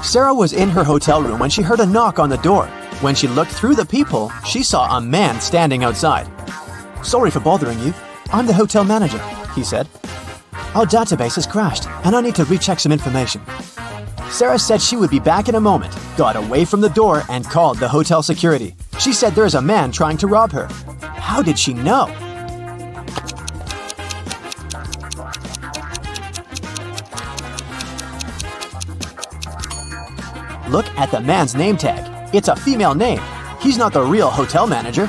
Sarah was in her hotel room when she heard a knock on the door. When she looked through the peephole, she saw a man standing outside. "Sorry for bothering you. I'm the hotel manager," he said. "Our database has crashed, and I need to recheck some information." Sarah said she would be back in a moment, got away from the door, and called the hotel security. She said there is a man trying to rob her. How did she know? Look at the man's name tag. It's a female name. He's not the real hotel manager.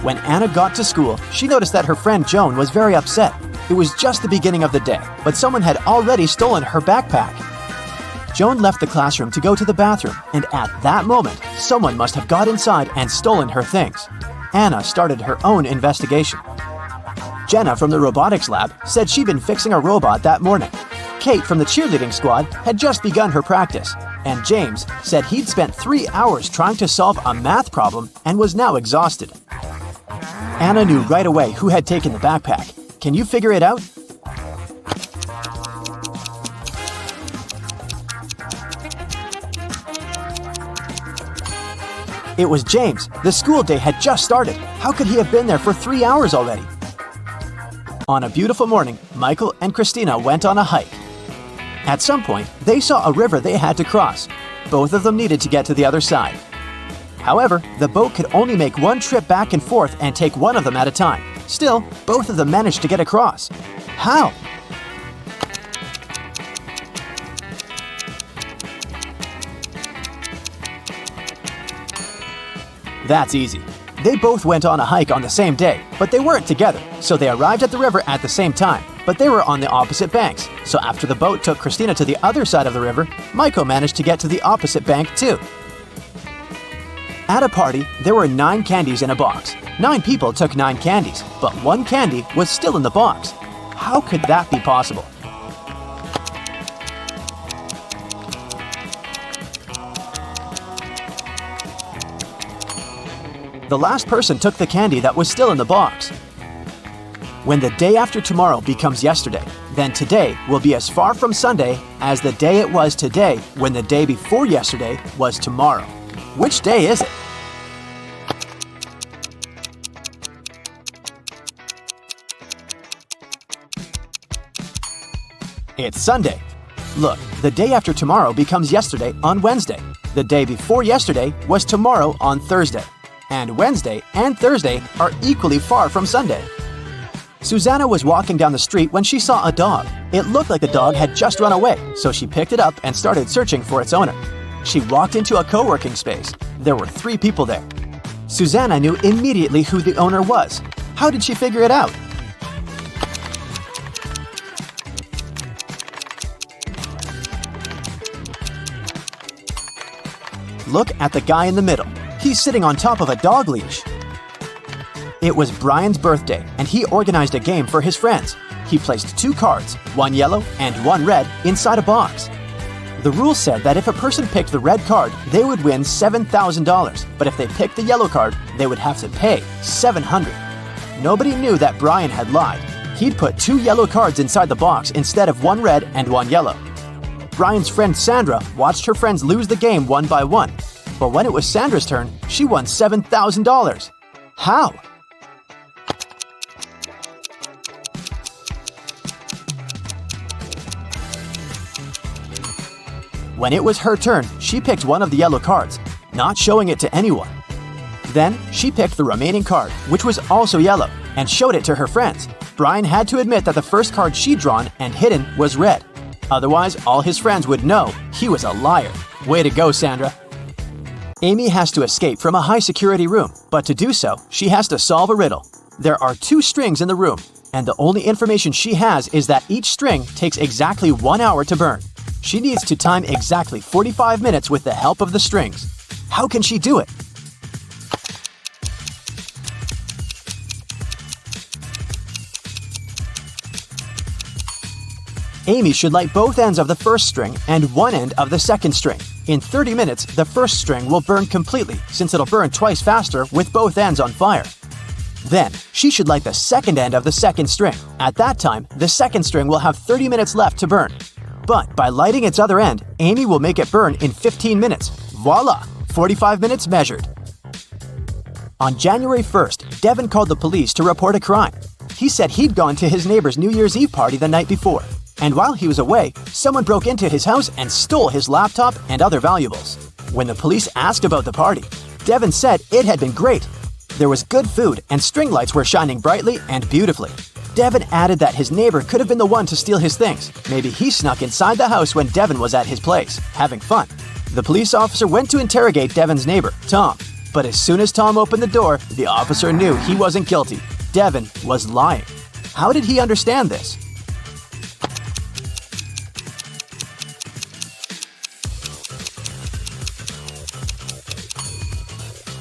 When Anna got to school, she noticed that her friend Joan was very upset. It was just the beginning of the day, but someone had already stolen her backpack. Joan left the classroom to go to the bathroom, and at that moment, someone must have got inside and stolen her things. Anna started her own investigation. Jenna from the robotics lab said she'd been fixing a robot that morning. Kate from the cheerleading squad had just begun her practice, and James said he'd spent 3 hours trying to solve a math problem and was now exhausted. Anna knew right away who had taken the backpack. Can you figure it out? It was James. The school day had just started. How could he have been there for 3 hours already? On a beautiful morning, Michael and Christina went on a hike. At some point, they saw a river they had to cross. Both of them needed to get to the other side. However, the boat could only make one trip back and forth and take one of them at a time. Still, both of them managed to get across. How? That's easy. They both went on a hike on the same day, but they weren't together, so they arrived at the river at the same time, but they were on the opposite banks. So after the boat took Christina to the other side of the river, Michael managed to get to the opposite bank too. At a party, there were 9 candies in a box. 9 people took 9 candies, but 1 candy was still in the box. How could that be possible? The last person took the candy that was still in the box. When the day after tomorrow becomes yesterday, then today will be as far from Sunday as the day it was today when the day before yesterday was tomorrow. Which day is it? It's Sunday. Look, the day after tomorrow becomes yesterday on Wednesday. The day before yesterday was tomorrow on Thursday. And Wednesday and Thursday are equally far from Sunday. Susanna was walking down the street when she saw a dog. It looked like the dog had just run away, so she picked it up and started searching for its owner. She walked into a co-working space. There were 3 people there. Susanna knew immediately who the owner was. How did she figure it out? Look at the guy in the middle. He's sitting on top of a dog leash. It was Brian's birthday, and he organized a game for his friends. He placed 2 cards, 1 yellow and 1 red, inside a box. The rule said that if a person picked the red card, they would win $7,000, but if they picked the yellow card, they would have to pay $700. Nobody knew that Brian had lied. He'd put 2 yellow cards inside the box instead of 1 red and 1 yellow. Brian's friend Sandra watched her friends lose the game one by one. But when it was Sandra's turn, she won $7,000. How? When it was her turn, she picked one of the yellow cards, not showing it to anyone. Then, she picked the remaining card, which was also yellow, and showed it to her friends. Brian had to admit that the first card she'd drawn and hidden was red. Otherwise, all his friends would know he was a liar. Way to go, Sandra. Amy has to escape from a high-security room, but to do so, she has to solve a riddle. There are 2 strings in the room, and the only information she has is that each string takes exactly 1 hour to burn. She needs to time exactly 45 minutes with the help of the strings. How can she do it? Amy should light both ends of the first string and one end of the second string. In 30 minutes, the first string will burn completely since it'll burn twice faster with both ends on fire. Then, she should light the second end of the second string. At that time, the second string will have 30 minutes left to burn. But by lighting its other end, Amy will make it burn in 15 minutes. Voila! 45 minutes measured. On January 1st, Devin called the police to report a crime. He said he'd gone to his neighbor's New Year's Eve party the night before, and while he was away, someone broke into his house and stole his laptop and other valuables. When the police asked about the party, Devin said it had been great. There was good food and string lights were shining brightly and beautifully. Devin added that his neighbor could have been the one to steal his things. Maybe he snuck inside the house when Devin was at his place, having fun. The police officer went to interrogate Devin's neighbor, Tom. But as soon as Tom opened the door, the officer knew he wasn't guilty. Devin was lying. How did he understand this?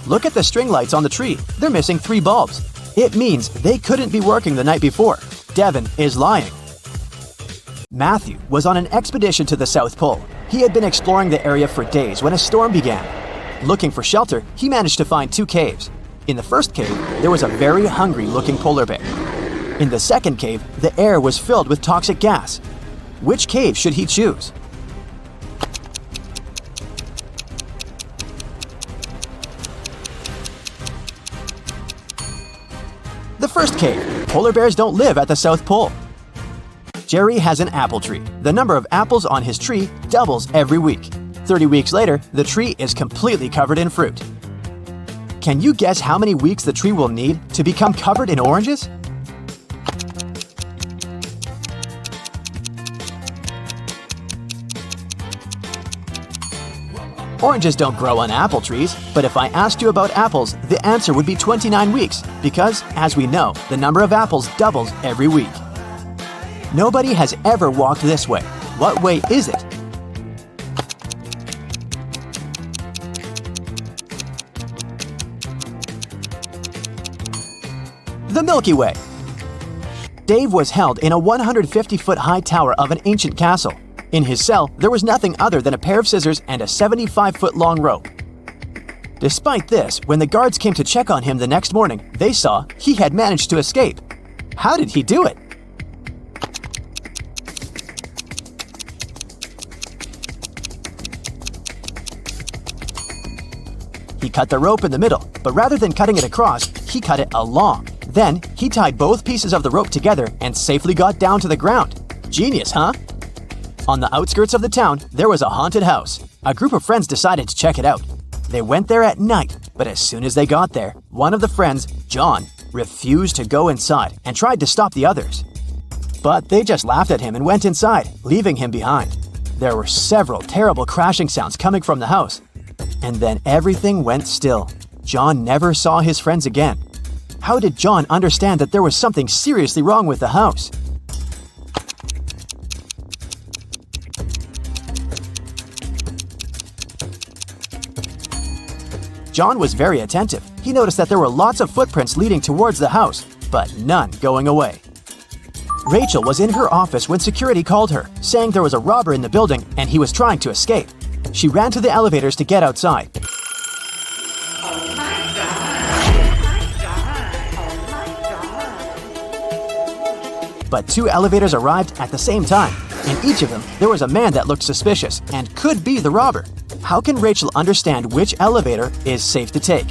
Look at the string lights on the tree. They're missing 3 bulbs. It means they couldn't be working the night before. Devin is lying. Matthew was on an expedition to the South Pole. He had been exploring the area for days when a storm began. Looking for shelter, he managed to find 2 caves. In the first cave, there was a very hungry-looking polar bear. In the second cave, the air was filled with toxic gas. Which cave should he choose? The first cave. Polar bears don't live at the South Pole. Jerry has an apple tree. The number of apples on his tree doubles every week. 30 weeks later, the tree is completely covered in fruit. Can you guess how many weeks the tree will need to become covered in oranges? Oranges don't grow on apple trees, but if I asked you about apples, the answer would be 29 weeks, because, as we know, the number of apples doubles every week. Nobody has ever walked this way. What way is it? The Milky Way. Dave was held in a 150-foot high tower of an ancient castle. In his cell, there was nothing other than a pair of scissors and a 75-foot long rope. Despite this, when the guards came to check on him the next morning, they saw he had managed to escape. How did he do it? He cut the rope in the middle, but rather than cutting it across, he cut it along. Then, he tied both pieces of the rope together and safely got down to the ground. Genius, huh? On the outskirts of the town, there was a haunted house. A group of friends decided to check it out. They went there at night, but as soon as they got there, one of the friends, John, refused to go inside and tried to stop the others. But they just laughed at him and went inside, leaving him behind. There were several terrible crashing sounds coming from the house. And then everything went still. John never saw his friends again. How did John understand that there was something seriously wrong with the house? John was very attentive. He noticed that there were lots of footprints leading towards the house, but none going away. Rachel was in her office when security called her, saying there was a robber in the building and he was trying to escape. She ran to the elevators to get outside. But 2 elevators arrived at the same time. In each of them, there was a man that looked suspicious and could be the robber. How can Rachel understand which elevator is safe to take?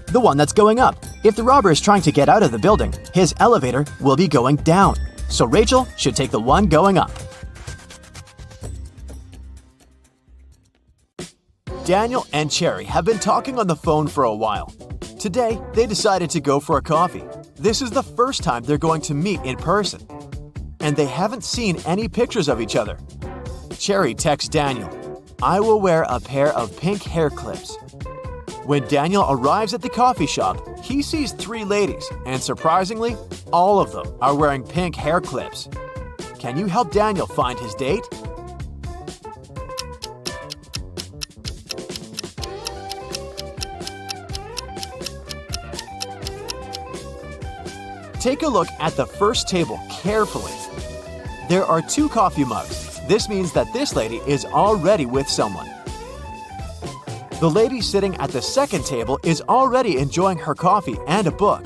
The one that's going up. If the robber is trying to get out of the building, his elevator will be going down. So Rachel should take the one going up. Daniel and Cherry have been talking on the phone for a while. Today, they decided to go for a coffee. This is the first time they're going to meet in person. And they haven't seen any pictures of each other. Cherry texts Daniel, "I will wear a pair of pink hair clips." When Daniel arrives at the coffee shop, he sees 3 ladies, and surprisingly, all of them are wearing pink hair clips. Can you help Daniel find his date? Take a look at the first table carefully. There are 2 coffee mugs. This means that this lady is already with someone. The lady sitting at the second table is already enjoying her coffee and a book.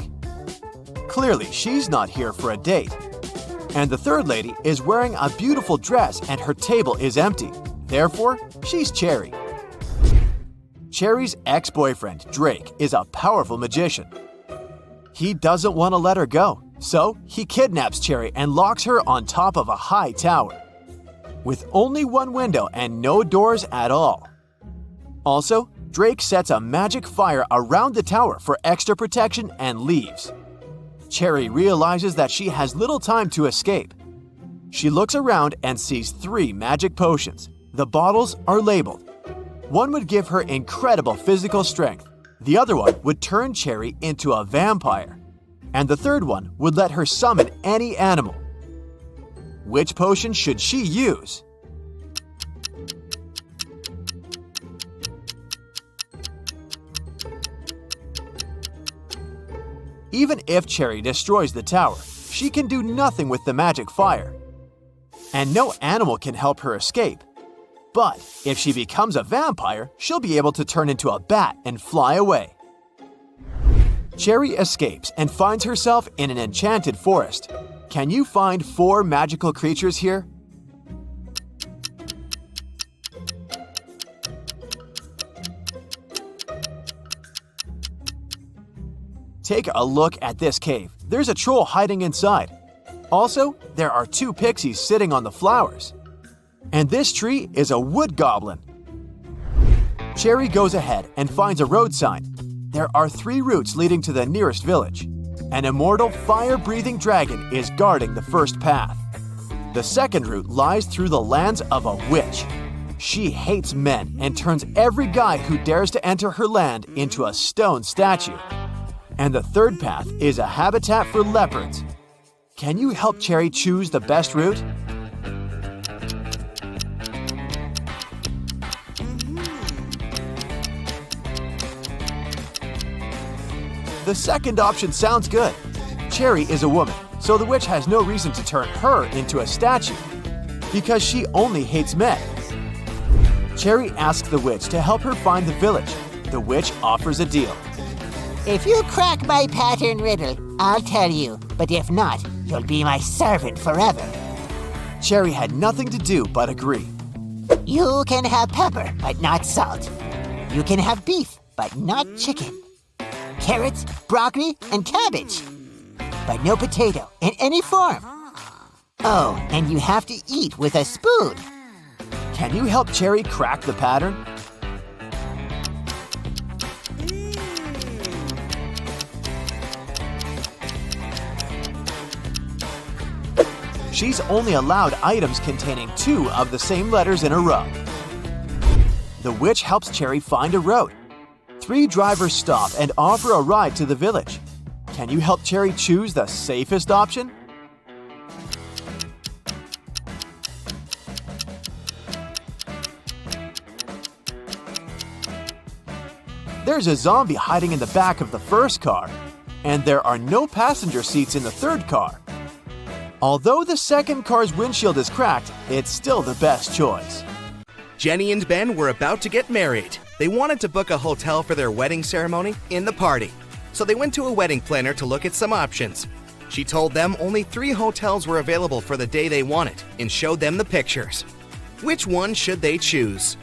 Clearly, she's not here for a date. And the third lady is wearing a beautiful dress and her table is empty. Therefore, she's Cherry. Cherry's ex-boyfriend, Drake, is a powerful magician. He doesn't want to let her go, so he kidnaps Cherry and locks her on top of a high tower, with only one window and no doors at all. Also, Drake sets a magic fire around the tower for extra protection and leaves. Cherry realizes that she has little time to escape. She looks around and sees 3 magic potions. The bottles are labeled. One would give her incredible physical strength. The other one would turn Cherry into a vampire. And the third one would let her summon any animal. Which potion should she use? Even if Cherry destroys the tower, she can do nothing with the magic fire. And no animal can help her escape. But if she becomes a vampire, she'll be able to turn into a bat and fly away. Cherry escapes and finds herself in an enchanted forest. Can you find 4 magical creatures here? Take a look at this cave. There's a troll hiding inside. Also, there are 2 pixies sitting on the flowers. And this tree is a wood goblin. Cherry goes ahead and finds a road sign. There are 3 routes leading to the nearest village. An immortal fire-breathing dragon is guarding the first path. The second route lies through the lands of a witch. She hates men and turns every guy who dares to enter her land into a stone statue. And the third path is a habitat for leopards. Can you help Cherry choose the best route? The second option sounds good. Cherry is a woman, so the witch has no reason to turn her into a statue, because she only hates men. Cherry asks the witch to help her find the village. The witch offers a deal. If you crack my pattern riddle, I'll tell you, but if not, you'll be my servant forever. Cherry had nothing to do but agree. You can have pepper, but not salt. You can have beef, but not chicken. Carrots, broccoli, and cabbage, but no potato in any form. Oh, and you have to eat with a spoon. Can you help Cherry crack the pattern? She's only allowed items containing 2 of the same letters in a row. The witch helps Cherry find a road. 3 drivers stop and offer a ride to the village. Can you help Cherry choose the safest option? There's a zombie hiding in the back of the first car, and there are no passenger seats in the third car. Although the second car's windshield is cracked, it's still the best choice. Jenny and Ben were about to get married. They wanted to book a hotel for their wedding ceremony in the party, so they went to a wedding planner to look at some options. She told them only 3 hotels were available for the day they wanted and showed them the pictures. Which one should they choose?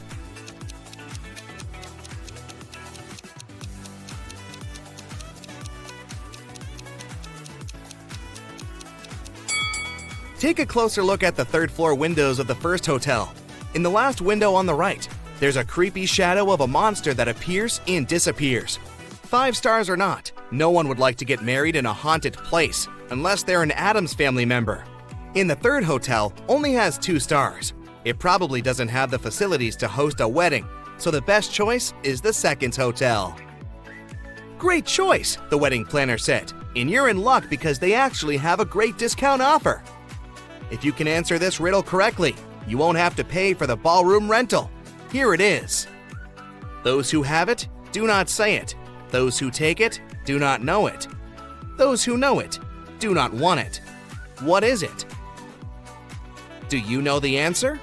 Take a closer look at the 3rd floor windows of the first hotel. In the last window on the right, there's a creepy shadow of a monster that appears and disappears. 5 stars or not, no one would like to get married in a haunted place unless they're an Addams Family member. In the 3rd hotel, only has 2 stars. It probably doesn't have the facilities to host a wedding, so the best choice is the 2nd hotel. Great choice, the wedding planner said, and you're in luck because they actually have a great discount offer. If you can answer this riddle correctly, you won't have to pay for the ballroom rental. Here it is. Those who have it, do not say it. Those who take it, do not know it. Those who know it, do not want it. What is it? Do you know the answer?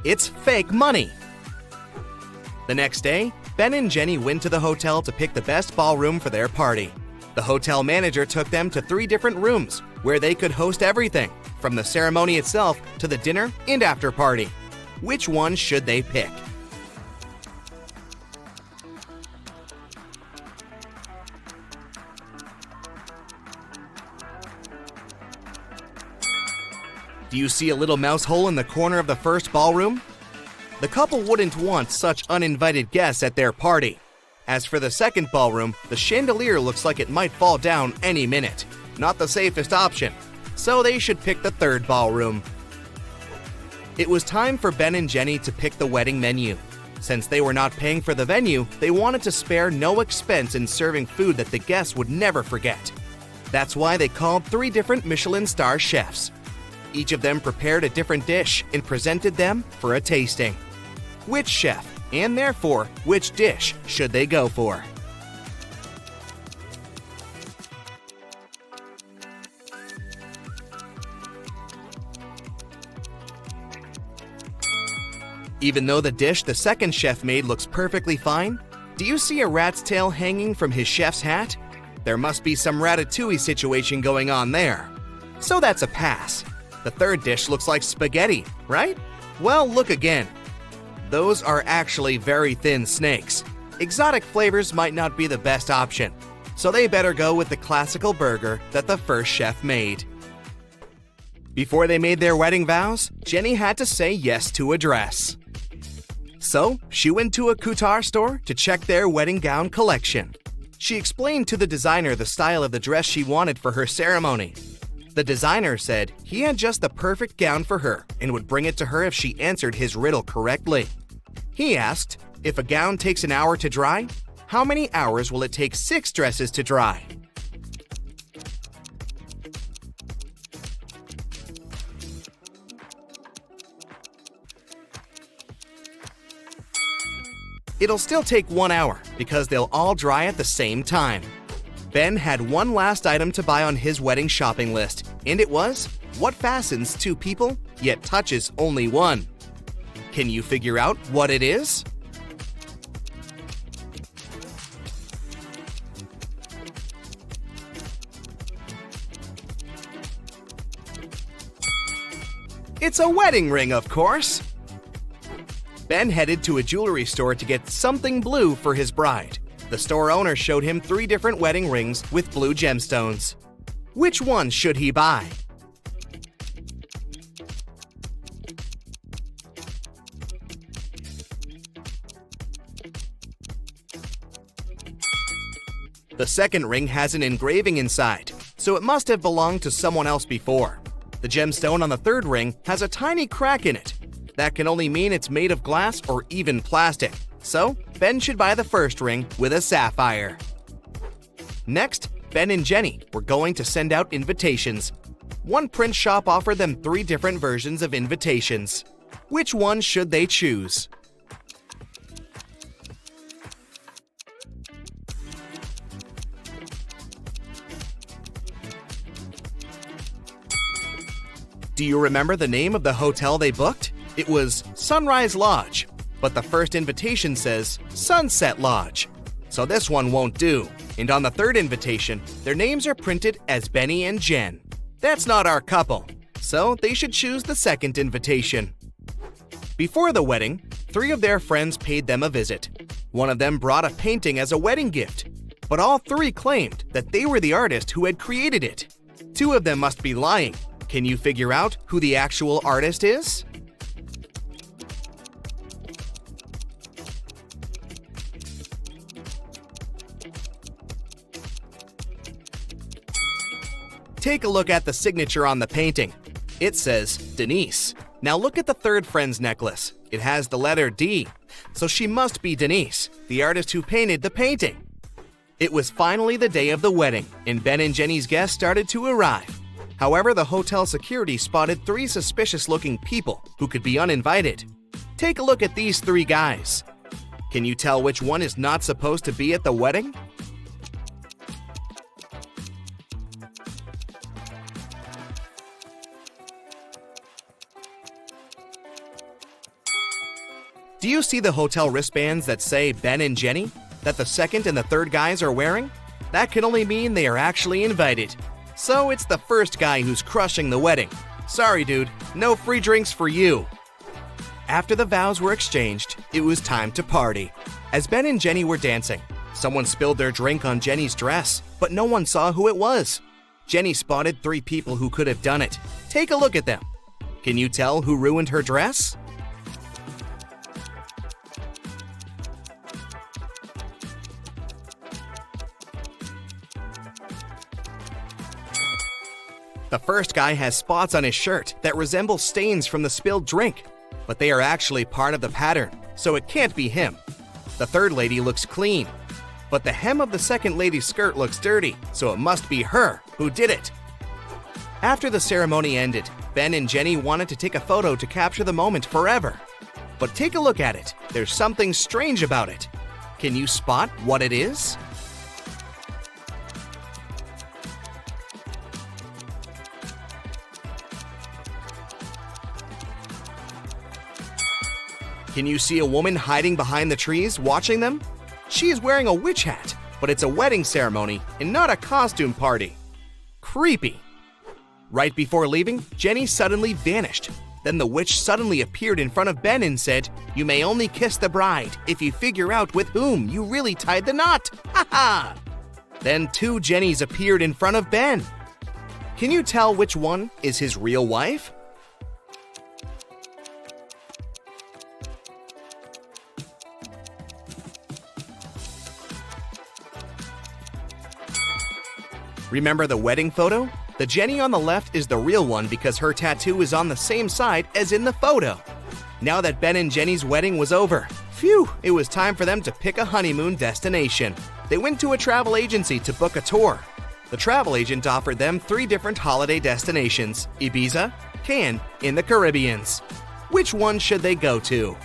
It's fake money. The next day, Ben and Jenny went to the hotel to pick the best ballroom for their party. The hotel manager took them to 3 different rooms where they could host everything, from the ceremony itself to the dinner and after party. Which one should they pick? Do you see a little mouse hole in the corner of the first ballroom? The couple wouldn't want such uninvited guests at their party. As for the second ballroom, the chandelier looks like it might fall down any minute. Not the safest option, so they should pick the third ballroom. It was time for Ben and Jenny to pick the wedding menu. Since they were not paying for the venue, they wanted to spare no expense in serving food that the guests would never forget. That's why they called 3 different Michelin star chefs. Each of them prepared a different dish and presented them for a tasting. Which chef, and therefore which dish, should they go for? Even though the dish the second chef made looks perfectly fine, do you see a rat's tail hanging from his chef's hat? There must be some ratatouille situation going on there. So that's a pass. The third dish looks like spaghetti, right? Well, look again. Those are actually very thin snakes. Exotic flavors might not be the best option, so they better go with the classical burger that the first chef made. Before they made their wedding vows, Jenny had to say yes to a dress. So, she went to a couture store to check their wedding gown collection. She explained to the designer the style of the dress she wanted for her ceremony. The designer said he had just the perfect gown for her and would bring it to her if she answered his riddle correctly. He asked, if a gown takes an hour to dry, how many hours will it take 6 dresses to dry? It'll still take 1 hour because they'll all dry at the same time. Ben had one last item to buy on his wedding shopping list, and it was what fastens 2 people yet touches only one. Can you figure out what it is? It's a wedding ring, of course. Ben headed to a jewelry store to get something blue for his bride. The store owner showed him 3 different wedding rings with blue gemstones. Which one should he buy? The second ring has an engraving inside, so it must have belonged to someone else before. The gemstone on the third ring has a tiny crack in it. That can only mean it's made of glass or even plastic. So, Ben should buy the first ring with a sapphire. Next, Ben and Jenny were going to send out invitations. One print shop offered them 3 different versions of invitations. Which one should they choose? Do you remember the name of the hotel they booked? It was Sunrise Lodge, but the first invitation says Sunset Lodge. So this one won't do. And on the third invitation, their names are printed as Benny and Jen. That's not our couple, so they should choose the second invitation. Before the wedding, 3 of their friends paid them a visit. One of them brought a painting as a wedding gift, but all 3 claimed that they were the artist who had created it. 2 of them must be lying. Can you figure out who the actual artist is? Take a look at the signature on the painting. It says Denise. Now look at the third friend's necklace. It has the letter D, so she must be Denise, the artist who painted the painting. It was finally the day of the wedding, and Ben and Jenny's guests started to arrive. However, the hotel security spotted 3 suspicious-looking people who could be uninvited. Take a look at these 3 guys. Can you tell which one is not supposed to be at the wedding? Do you see the hotel wristbands that say Ben and Jenny that the second and the third guys are wearing? That can only mean they are actually invited. So it's the first guy who's crushing the wedding. Sorry, dude, no free drinks for you. After the vows were exchanged, it was time to party. As Ben and Jenny were dancing, someone spilled their drink on Jenny's dress, but no one saw who it was. Jenny spotted 3 people who could have done it. Take a look at them. Can you tell who ruined her dress? The first guy has spots on his shirt that resemble stains from the spilled drink, but they are actually part of the pattern, so it can't be him. The third lady looks clean, but the hem of the second lady's skirt looks dirty, so it must be her who did it. After the ceremony ended, Ben and Jenny wanted to take a photo to capture the moment forever. But take a look at it. There's something strange about it. Can you spot what it is? Can you see a woman hiding behind the trees watching them? She is wearing a witch hat, but it's a wedding ceremony and not a costume party. Creepy. Right before leaving, Jenny suddenly vanished. Then the witch suddenly appeared in front of Ben and said, "You may only kiss the bride if you figure out with whom you really tied the knot." Ha ha! Then 2 Jennies appeared in front of Ben. Can you tell which one is his real wife? Remember the wedding photo? The Jenny on the left is the real one because her tattoo is on the same side as in the photo. Now that Ben and Jenny's wedding was over, phew, it was time for them to pick a honeymoon destination. They went to a travel agency to book a tour. The travel agent offered them 3 different holiday destinations: Ibiza, Cannes, in the Caribbeans. Which one should they go to?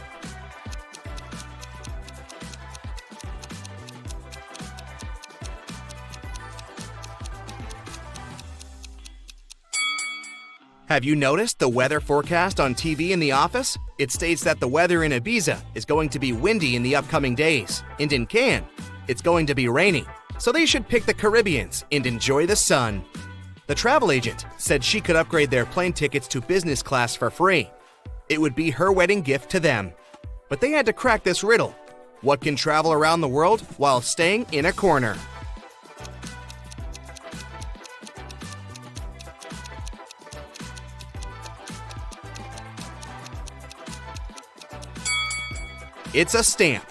Have you noticed the weather forecast on TV in the office? It states that the weather in Ibiza is going to be windy in the upcoming days, and in Cannes, it's going to be rainy. So they should pick the Caribbeans and enjoy the sun. The travel agent said she could upgrade their plane tickets to business class for free. It would be her wedding gift to them. But they had to crack this riddle. What can travel around the world while staying in a corner? It's a stamp.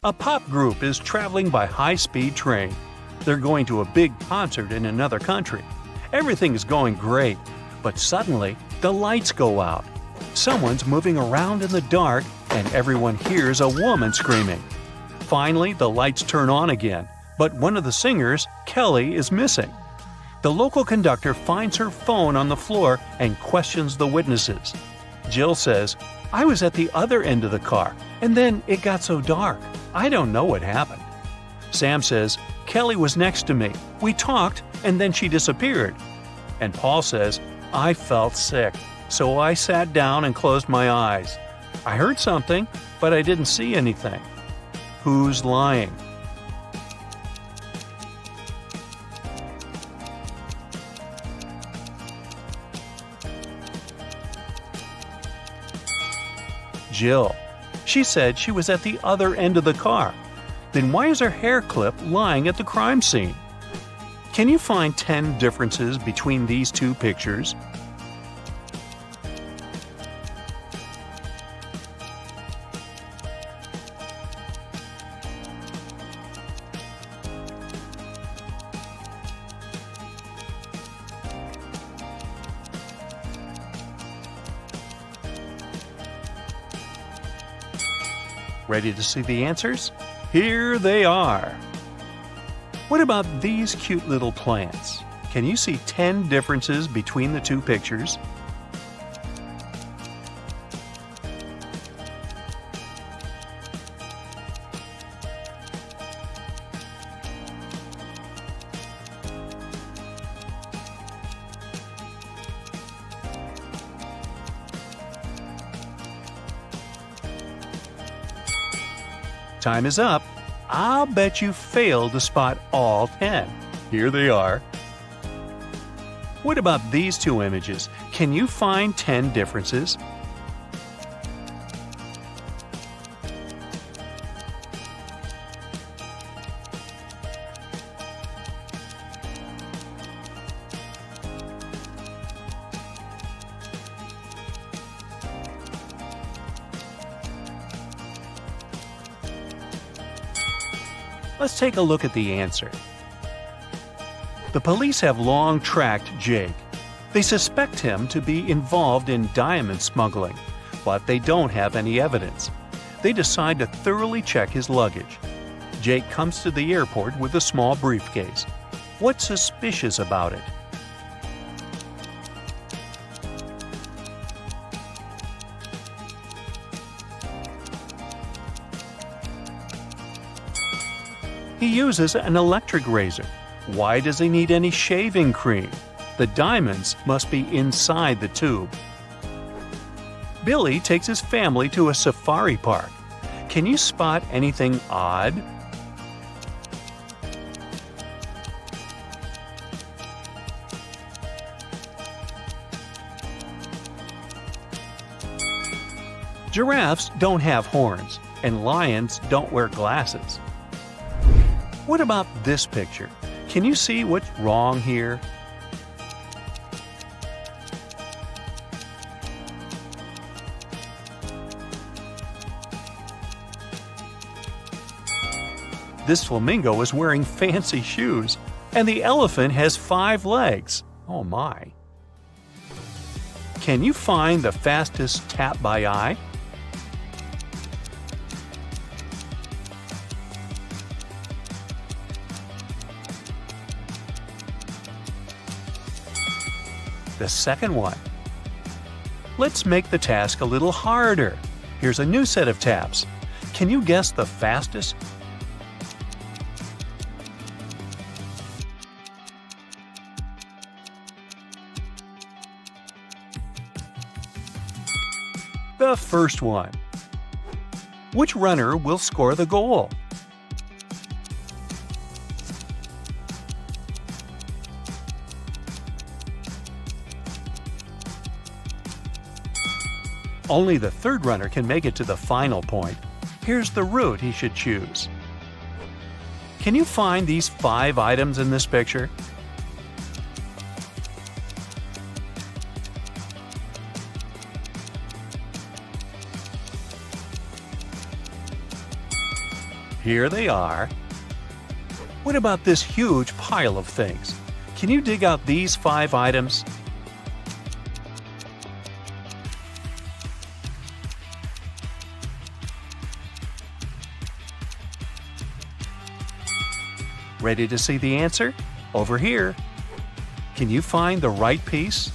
A pop group is traveling by high-speed train. They're going to a big concert in another country. Everything is going great, but suddenly the lights go out. Someone's moving around in the dark, and everyone hears a woman screaming. Finally, the lights turn on again, but one of the singers, Kelly, is missing. The local conductor finds her phone on the floor and questions the witnesses. Jill says, "I was at the other end of the car, and then it got so dark. I don't know what happened." Sam says, "Kelly was next to me. We talked, and then she disappeared." And Paul says, "I felt sick, so I sat down and closed my eyes. I heard something, but I didn't see anything." Who's lying? Jill. She said she was at the other end of the car. Then why is her hair clip lying at the crime scene? Can you find 10 differences between these 2 pictures? Ready to see the answers? Here they are. What about these cute little plants? Can you see 10 differences between the 2 pictures? time is up. I'll bet you failed to spot all 10. Here they are. What about these two images? Can you find 10 differences? Let's take a look at the answer. The police have long tracked Jake. They suspect him to be involved in diamond smuggling, but they don't have any evidence. They decide to thoroughly check his luggage. Jake comes to the airport with a small briefcase. What's suspicious about it? He uses an electric razor. Why does he need any shaving cream? The diamonds must be inside the tube. Billy takes his family to a safari park. Can you spot anything odd? Giraffes don't have horns, and lions don't wear glasses. What about this picture? Can you see what's wrong here? This flamingo is wearing fancy shoes, and the elephant has 5 legs. Oh my. Can you find the fastest tap by eye? The second one. Let's make the task a little harder. Here's a new set of taps. Can you guess the fastest? The first one. Which runner will score the goal? Only the third runner can make it to the final point. Here's the route he should choose. Can you find these 5 items in this picture? Here they are. What about this huge pile of things? Can you dig out these 5 items? Ready to see the answer? Over here. Can you find the right piece?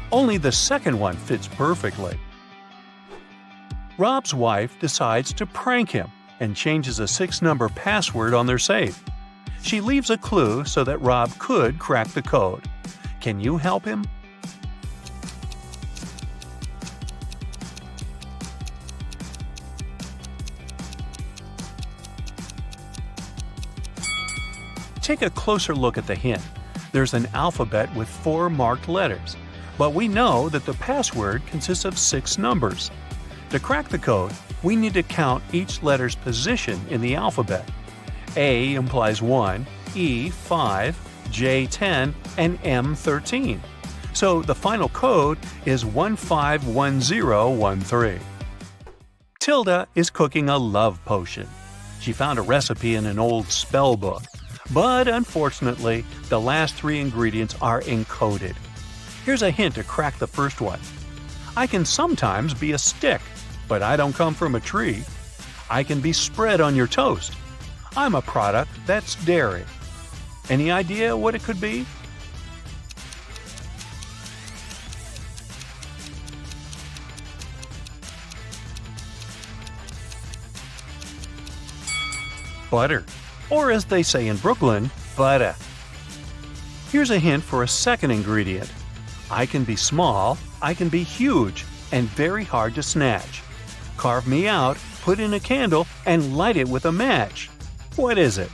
Only the second one fits perfectly. Rob's wife decides to prank him and changes a 6-number password on their safe. She leaves a clue so that Rob could crack the code. Can you help him? Take a closer look at the hint. There's an alphabet with 4 marked letters, but we know that the password consists of 6 numbers. To crack the code, we need to count each letter's position in the alphabet. A implies 1, E 5, J 10, and M 13. So the final code is 151013. Tilda is cooking a love potion. She found a recipe in an old spell book. But unfortunately, the last 3 ingredients are encoded. Here's a hint to crack the first one. I can sometimes be a stick, but I don't come from a tree. I can be spread on your toast. I'm a product that's dairy. Any idea what it could be? Butter. Or as they say in Brooklyn, butter. Here's a hint for a second ingredient. I can be small, I can be huge, and very hard to snatch. Carve me out, put in a candle, and light it with a match. What is it?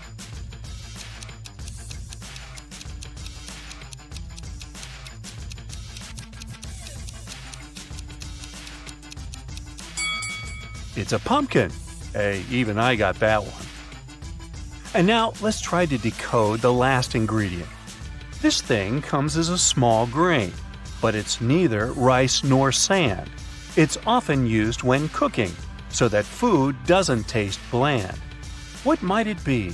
It's a pumpkin. Hey, even I got that one. And now let's try to decode the last ingredient. This thing comes as a small grain, but it's neither rice nor sand. It's often used when cooking, so that food doesn't taste bland. What might it be?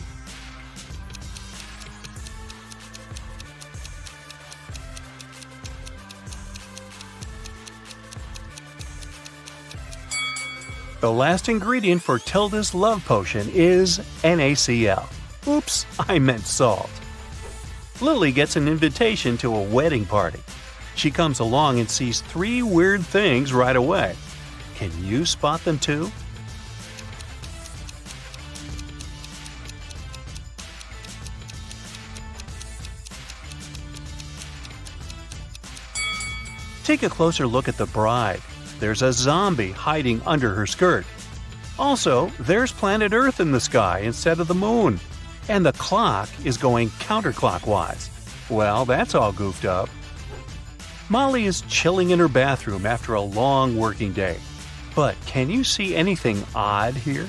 The last ingredient for Tilda's love potion is NaCl. Oops, I meant salt. Lily gets an invitation to a wedding party. She comes along and sees 3 weird things right away. Can you spot them too? Take a closer look at the bride. There's a zombie hiding under her skirt. Also, there's planet Earth in the sky instead of the moon. And the clock is going counterclockwise. Well, that's all goofed up. Molly is chilling in her bathroom after a long working day. But can you see anything odd here?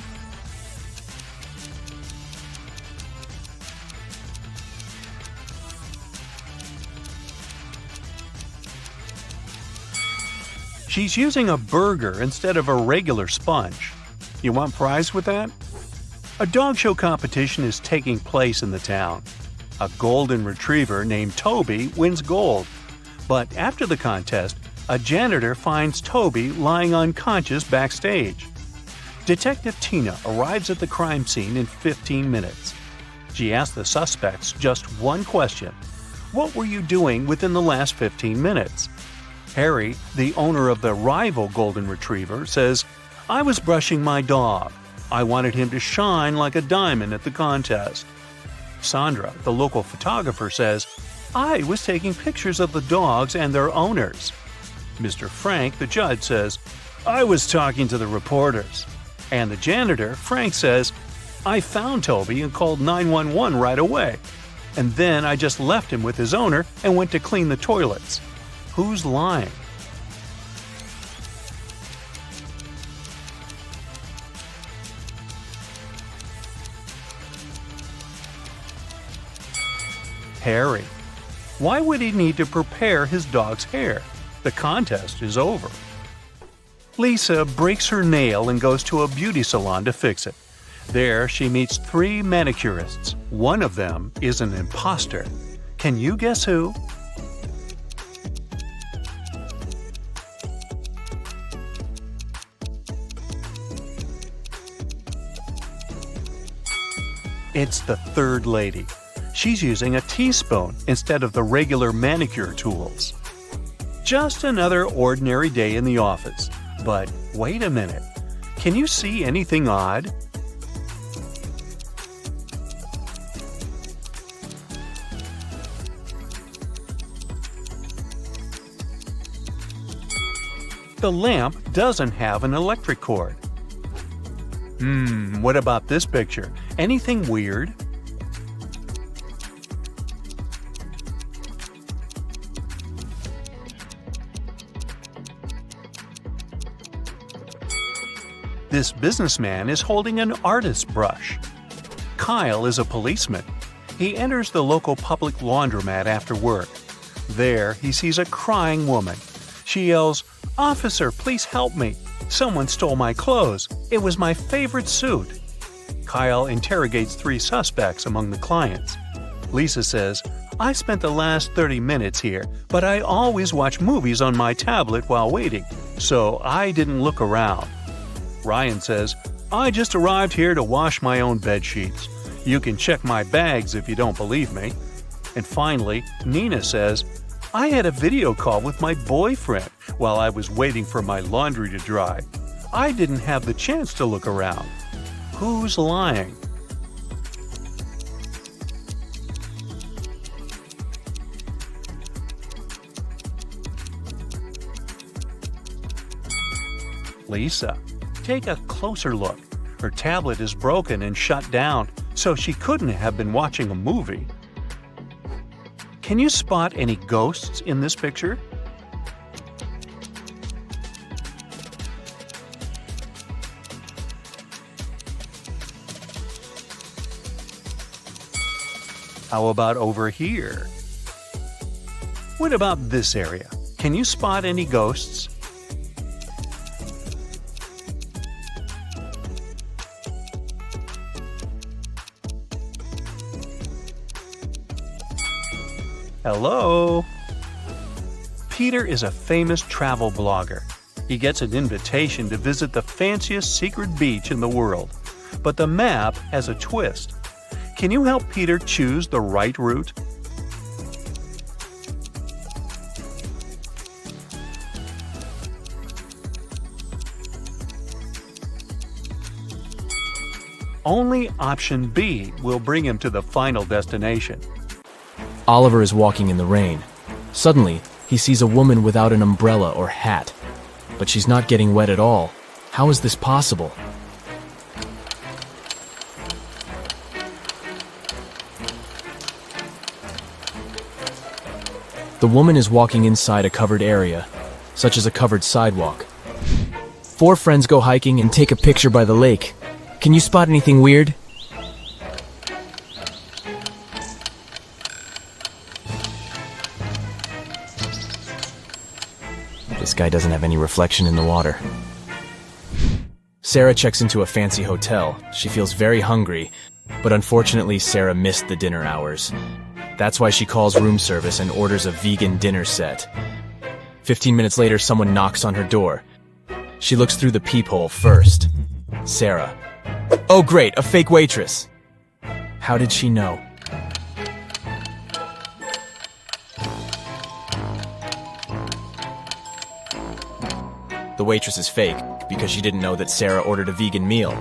She's using a burger instead of a regular sponge. You want prize with that? A dog show competition is taking place in the town. A golden retriever named Toby wins gold. But after the contest, a janitor finds Toby lying unconscious backstage. Detective Tina arrives at the crime scene in 15 minutes. She asks the suspects just one question. What were you doing within the last 15 minutes? Harry, the owner of the rival golden retriever, says, I was brushing my dog. I wanted him to shine like a diamond at the contest. Sandra, the local photographer, says, I was taking pictures of the dogs and their owners. Mr. Frank, the judge, says, I was talking to the reporters. And the janitor, Frank, says, I found Toby and called 911 right away. And then I just left him with his owner and went to clean the toilets. Who's lying? Harry. Why would he need to prepare his dog's hair? The contest is over. Lisa breaks her nail and goes to a beauty salon to fix it. There, she meets 3 manicurists. One of them is an imposter. Can you guess who? It's the third lady. She's using a teaspoon instead of the regular manicure tools. Just another ordinary day in the office. But wait a minute. Can you see anything odd? The lamp doesn't have an electric cord. What about this picture? Anything weird? This businessman is holding an artist's brush. Kyle is a policeman. He enters the local public laundromat after work. There, he sees a crying woman. She yells, "Officer, please help me. Someone stole my clothes. It was my favorite suit." Kyle interrogates 3 suspects among the clients. Lisa says, "I spent the last 30 minutes here, but I always watch movies on my tablet while waiting, so I didn't look around." Ryan says, "I just arrived here to wash my own bed sheets. You can check my bags if you don't believe me." And finally, Nina says, "I had a video call with my boyfriend while I was waiting for my laundry to dry. I didn't have the chance to look around." Who's lying? Lisa. Take a closer look. Her tablet is broken and shut down, so she couldn't have been watching a movie. Can you spot any ghosts in this picture? How about over here? What about this area? Can you spot any ghosts? Hello? Peter is a famous travel blogger. He gets an invitation to visit the fanciest secret beach in the world. But the map has a twist. Can you help Peter choose the right route? Only option B will bring him to the final destination. Oliver is walking in the rain. Suddenly, he sees a woman without an umbrella or hat. But she's not getting wet at all. How is this possible? The woman is walking inside a covered area, such as a covered sidewalk. 4 friends go hiking and take a picture by the lake. Can you spot anything weird? This guy doesn't have any reflection in the water. Sarah checks into a fancy hotel. She feels very hungry, but unfortunately Sarah missed the dinner hours. That's why she calls room service and orders a vegan dinner set. 15 minutes later, someone knocks on her door. She looks through the peephole first. Sarah. Oh great, a fake waitress! How did she know? The waitress is fake because she didn't know that Sarah ordered a vegan meal.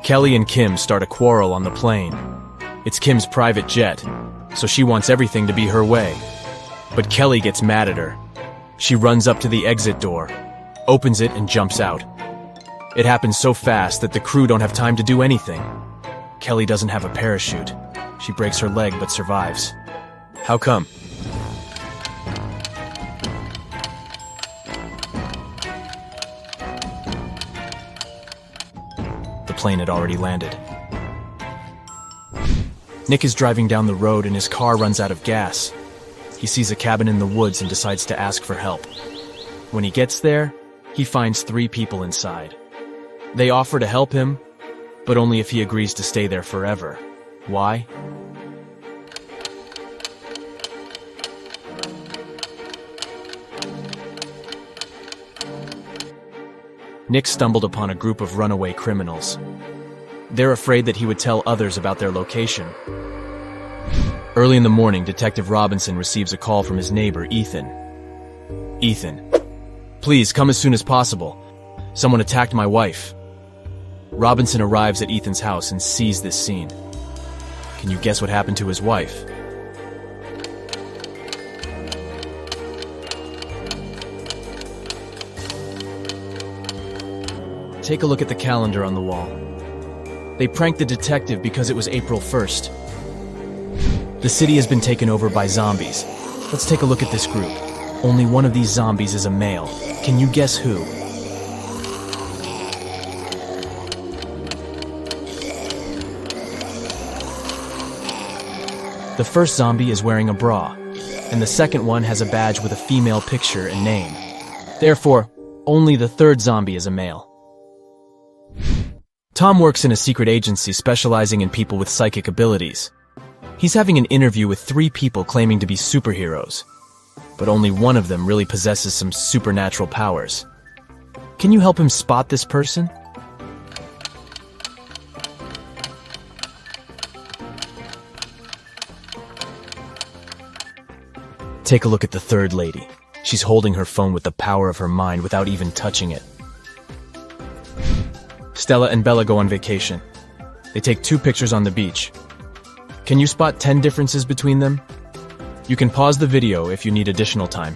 Kelly and Kim start a quarrel on the plane. It's Kim's private jet, so she wants everything to be her way. But Kelly gets mad at her. She runs up to the exit door, opens it, and jumps out. It happens so fast that the crew don't have time to do anything. Kelly doesn't have a parachute. She breaks her leg but survives. How come? The plane had already landed. Nick is driving down the road and his car runs out of gas. He sees a cabin in the woods and decides to ask for help. When he gets there, he finds 3 people inside. They offer to help him, but only if he agrees to stay there forever. Why? Nick stumbled upon a group of runaway criminals. They're afraid that he would tell others about their location. Early in the morning, Detective Robinson receives a call from his neighbor, Ethan. Ethan, please come as soon as possible. Someone attacked my wife. Robinson arrives at Ethan's house and sees this scene. Can you guess what happened to his wife? Take a look at the calendar on the wall. They pranked the detective because it was April 1st. The city has been taken over by zombies. Let's take a look at this group. Only one of these zombies is a male. Can you guess who? The first zombie is wearing a bra, and the second one has a badge with a female picture and name. Therefore, only the third zombie is a male. Tom works in a secret agency specializing in people with psychic abilities. He's having an interview with 3 people claiming to be superheroes, but only one of them really possesses some supernatural powers. Can you help him spot this person? Take a look at the third lady. She's holding her phone with the power of her mind without even touching it. Stella and Bella go on vacation. They take 2 pictures on the beach. Can you spot 10 differences between them? You can pause the video if you need additional time.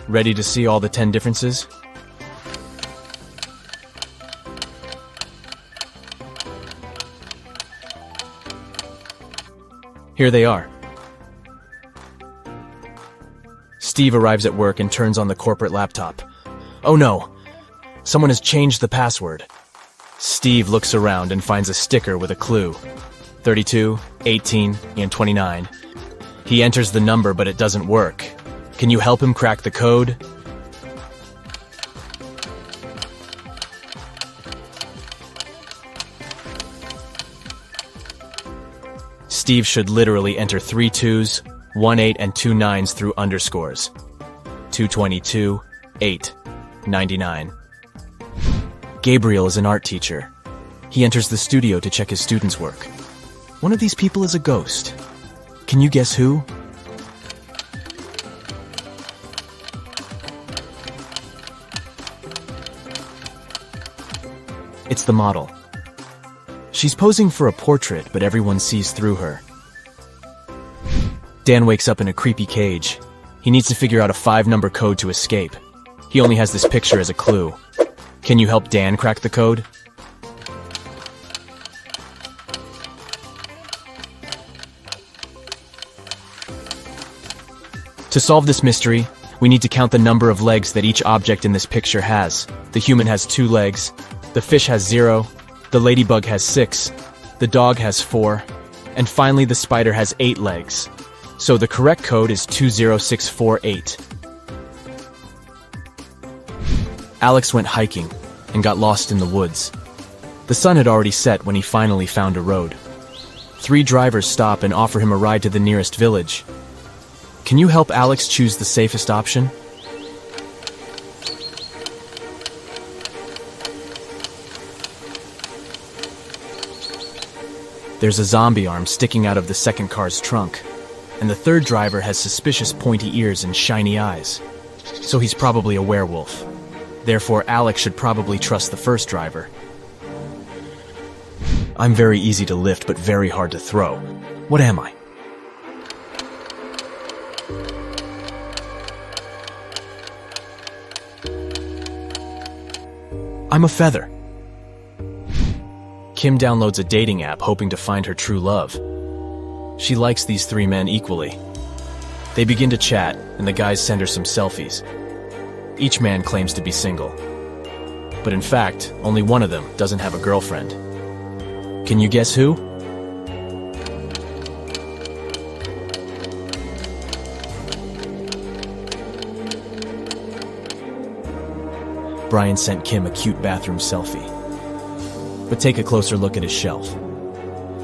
Ready to see all the 10 differences? Here they are. Steve arrives at work and turns on the corporate laptop. Oh no! Someone has changed the password. Steve looks around and finds a sticker with a clue. 32, 18, and 29. He enters the number, but it doesn't work. Can you help him crack the code? Steve should literally enter 3 2s, 1 8, and 2 9s through underscores. 222, 8, 99. Gabriel is an art teacher. He enters the studio to check his students' work. One of these people is a ghost. Can you guess who? It's the model. She's posing for a portrait, but everyone sees through her. Dan wakes up in a creepy cage. He needs to figure out a 5-number code to escape. He only has this picture as a clue. Can you help Dan crack the code? To solve this mystery, we need to count the number of legs that each object in this picture has. The human has 2 legs, the fish has 0, the ladybug has 6, the dog has 4, and finally the spider has 8 legs. So the correct code is 20648. Alex went hiking and got lost in the woods. The sun had already set when he finally found a road. 3 drivers stop and offer him a ride to the nearest village. Can you help Alex choose the safest option? There's a zombie arm sticking out of the second car's trunk, and the third driver has suspicious pointy ears and shiny eyes. So he's probably a werewolf. Therefore, Alex should probably trust the first driver. I'm very easy to lift, but very hard to throw. What am I? I'm a feather. Kim downloads a dating app hoping to find her true love. She likes these 3 men equally. They begin to chat, and the guys send her some selfies. Each man claims to be single. But in fact, only one of them doesn't have a girlfriend. Can you guess who? Brian sent Kim a cute bathroom selfie. But take a closer look at his shelf.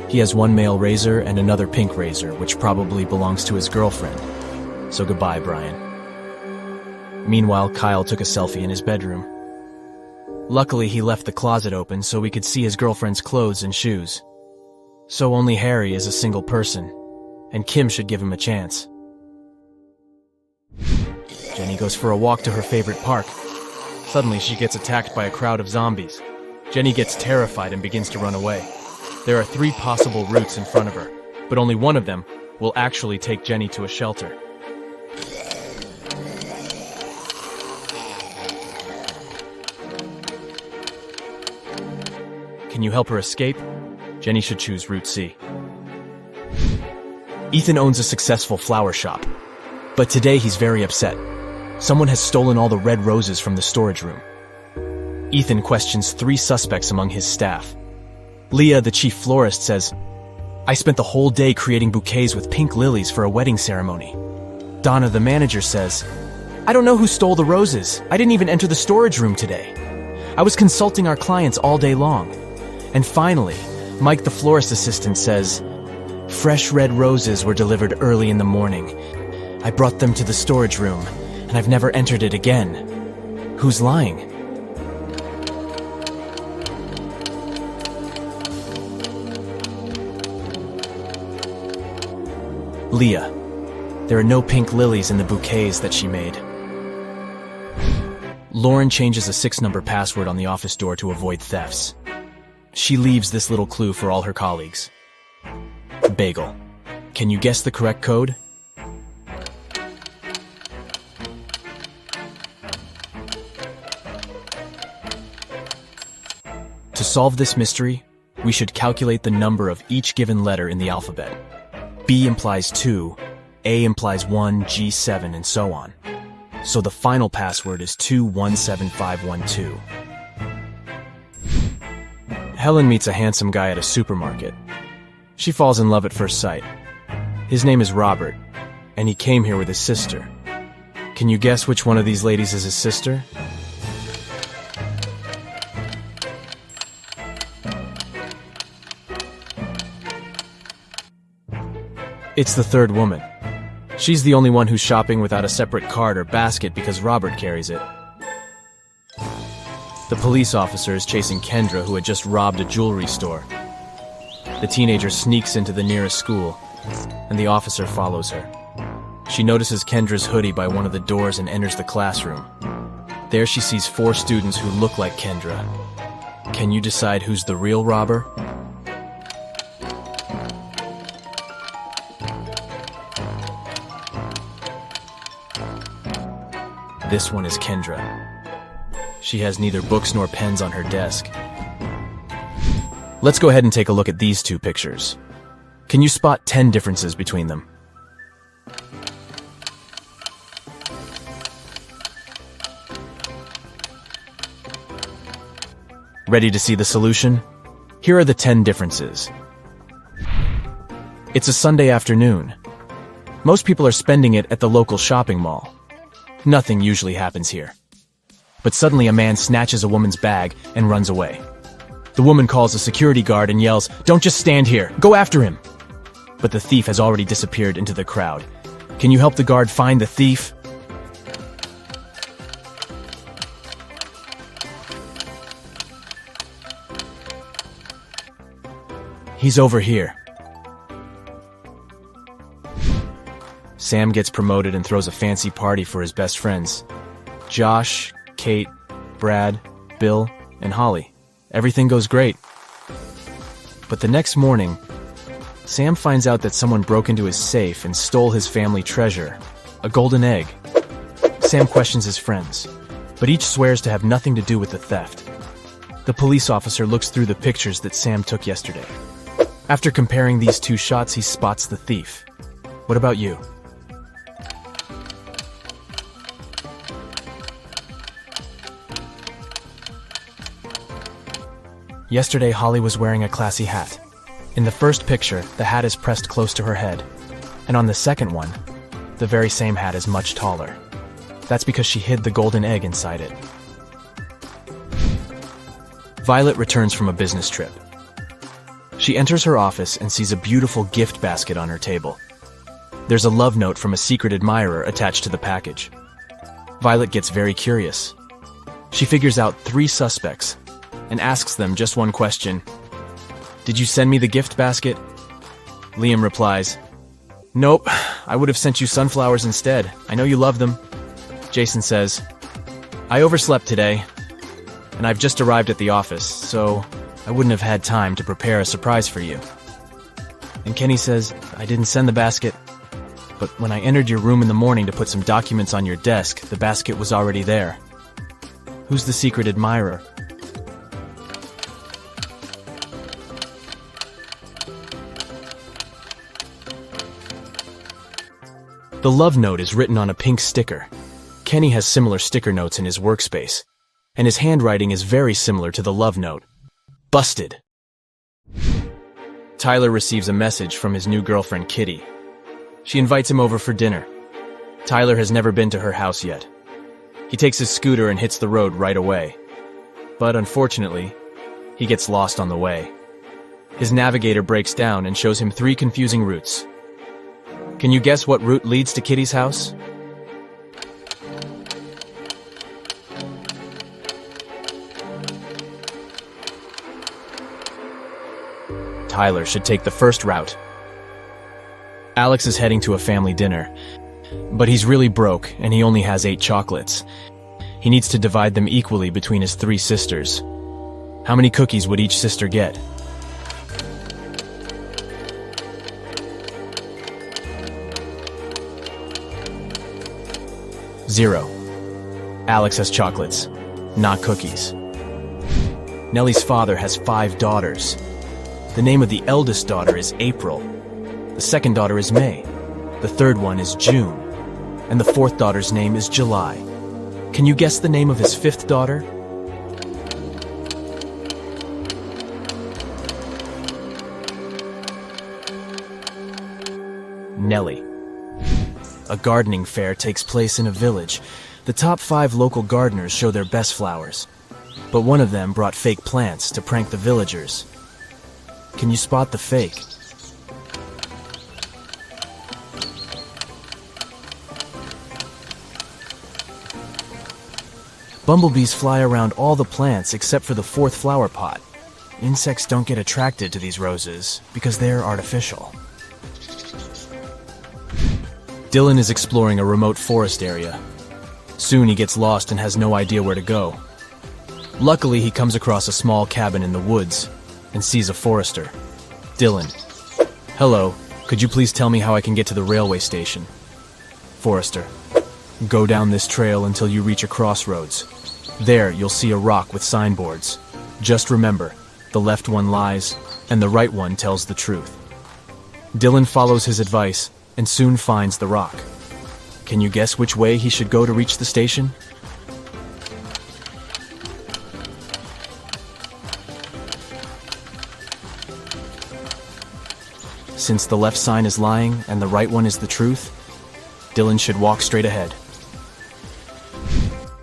He has one male razor and another pink razor, which probably belongs to his girlfriend. So goodbye, Brian. Meanwhile, Kyle took a selfie in his bedroom. Luckily, he left the closet open so we could see his girlfriend's clothes and shoes. So only Harry is a single person, and Kim should give him a chance. Jenny goes for a walk to her favorite park. Suddenly, she gets attacked by a crowd of zombies. Jenny gets terrified and begins to run away. There are 3 possible routes in front of her, but only one of them will actually take Jenny to a shelter. Can you help her escape? Jenny should choose Route C. Ethan owns a successful flower shop, but today he's very upset. Someone has stolen all the red roses from the storage room. Ethan questions 3 suspects among his staff. Leah, the chief florist, says, "I spent the whole day creating bouquets with pink lilies for a wedding ceremony." Donna, the manager, says, "I don't know who stole the roses. I didn't even enter the storage room today. I was consulting our clients all day long." And finally, Mike, the florist assistant, says, "Fresh red roses were delivered early in the morning. I brought them to the storage room, and I've never entered it again. Who's lying?" Leah. There are no pink lilies in the bouquets that she made. Lauren changes a 6-number password on the office door to avoid thefts. She leaves this little clue for all her colleagues. Bagel. Can you guess the correct code? To solve this mystery, we should calculate the number of each given letter in the alphabet. B implies 2, A implies 1, G7, and so on. So the final password is 217512. Helen meets a handsome guy at a supermarket. She falls in love at first sight. His name is Robert, and he came here with his sister. Can you guess which one of these ladies is his sister? It's the third woman. She's the only one who's shopping without a separate cart or basket because Robert carries it. The police officer is chasing Kendra, who had just robbed a jewelry store. The teenager sneaks into the nearest school, and the officer follows her. She notices Kendra's hoodie by one of the doors and enters the classroom. There she sees 4 students who look like Kendra. Can you decide who's the real robber? This one is Kendra. She has neither books nor pens on her desk. Let's go ahead and take a look at these 2 pictures. Can you spot 10 differences between them? Ready to see the solution? Here are the 10 differences. It's a Sunday afternoon. Most people are spending it at the local shopping mall. Nothing usually happens here. But suddenly a man snatches a woman's bag and runs away. The woman calls a security guard and yells, "Don't just stand here, go after him!" But the thief has already disappeared into the crowd. Can you help the guard find the thief? He's over here. Sam gets promoted and throws a fancy party for his best friends. Josh, Kate, Brad, Bill, and Holly. Everything goes great. But the next morning, Sam finds out that someone broke into his safe and stole his family treasure, a golden egg. Sam questions his friends, but each swears to have nothing to do with the theft. The police officer looks through the pictures that Sam took yesterday. After comparing these 2 shots, he spots the thief. What about you? Yesterday, Holly was wearing a classy hat. In the first picture, the hat is pressed close to her head. And on the second one, the very same hat is much taller. That's because she hid the golden egg inside it. Violet returns from a business trip. She enters her office and sees a beautiful gift basket on her table. There's a love note from a secret admirer attached to the package. Violet gets very curious. She figures out 3 suspects and asks them just one question. "Did you send me the gift basket?" Liam replies, "Nope, I would have sent you sunflowers instead. I know you love them." Jason says, "I overslept today, and I've just arrived at the office, so I wouldn't have had time to prepare a surprise for you." And Kenny says, "I didn't send the basket, but when I entered your room in the morning to put some documents on your desk, the basket was already there." Who's the secret admirer? The love note is written on a pink sticker. Kenny has similar sticker notes in his workspace, and his handwriting is very similar to the love note. Busted! Tyler receives a message from his new girlfriend, Kitty. She invites him over for dinner. Tyler has never been to her house yet. He takes his scooter and hits the road right away. But unfortunately, he gets lost on the way. His navigator breaks down and shows him 3 confusing routes. Can you guess what route leads to Kitty's house? Tyler should take the first route. Alex is heading to a family dinner, but he's really broke and he only has 8 chocolates. He needs to divide them equally between his 3 sisters. How many cookies would each sister get? Zero. Alex has chocolates, not cookies. Nellie's father has 5 daughters. The name of the eldest daughter is April. The second daughter is May. The third one is June. And the fourth daughter's name is July. Can you guess the name of his fifth daughter? Nellie. A gardening fair takes place in a village. The top 5 local gardeners show their best flowers. But one of them brought fake plants to prank the villagers. Can you spot the fake? Bumblebees fly around all the plants except for the 4th flower pot. Insects don't get attracted to these roses because they're artificial. Dylan is exploring a remote forest area. Soon he gets lost and has no idea where to go. Luckily, he comes across a small cabin in the woods and sees a forester. Dylan. Hello, could you please tell me how I can get to the railway station? Forester. Go down this trail until you reach a crossroads. There, you'll see a rock with signboards. Just remember, the left one lies, and the right one tells the truth. Dylan follows his advice and soon finds the rock. Can you guess which way he should go to reach the station? Since the left sign is lying and the right one is the truth, Dylan should walk straight ahead.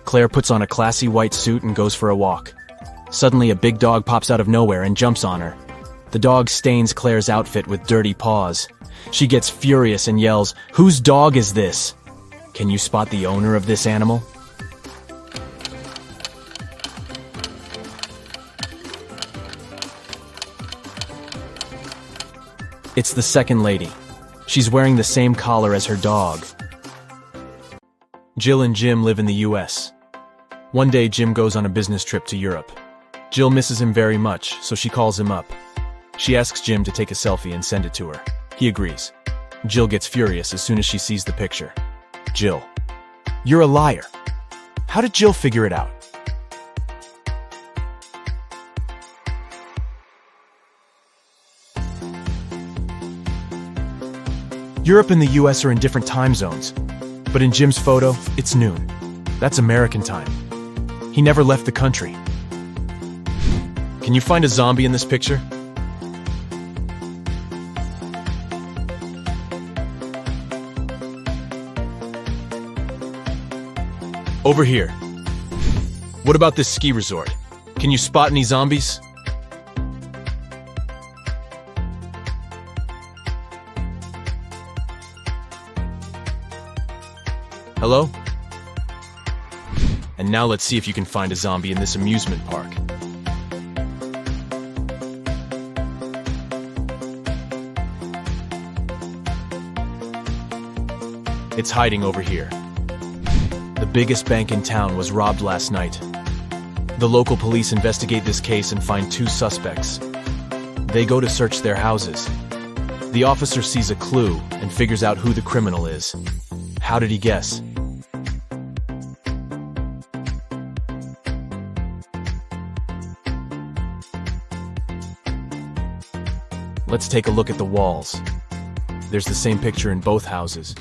Claire puts on a classy white suit and goes for a walk. Suddenly, a big dog pops out of nowhere and jumps on her. The dog stains Claire's outfit with dirty paws. She gets furious and yells, "Whose dog is this?" Can you spot the owner of this animal? It's the second lady. She's wearing the same collar as her dog. Jill and Jim live in the US. One day, Jim goes on a business trip to Europe. Jill misses him very much, so she calls him up. She asks Jim to take a selfie and send it to her. He agrees. Jill gets furious as soon as she sees the picture. Jill. You're a liar. How did Jill figure it out? Europe and the US are in different time zones, but in Jim's photo, it's noon. That's American time. He never left the country. Can you find a zombie in this picture? Over here. What about this ski resort? Can you spot any zombies? Hello? And now let's see if you can find a zombie in this amusement park. It's hiding over here. The biggest bank in town was robbed last night. The local police investigate this case and find 2 suspects. They go to search their houses. The officer sees a clue and figures out who the criminal is. How did he guess? Let's take a look at the walls. There's the same picture in both houses.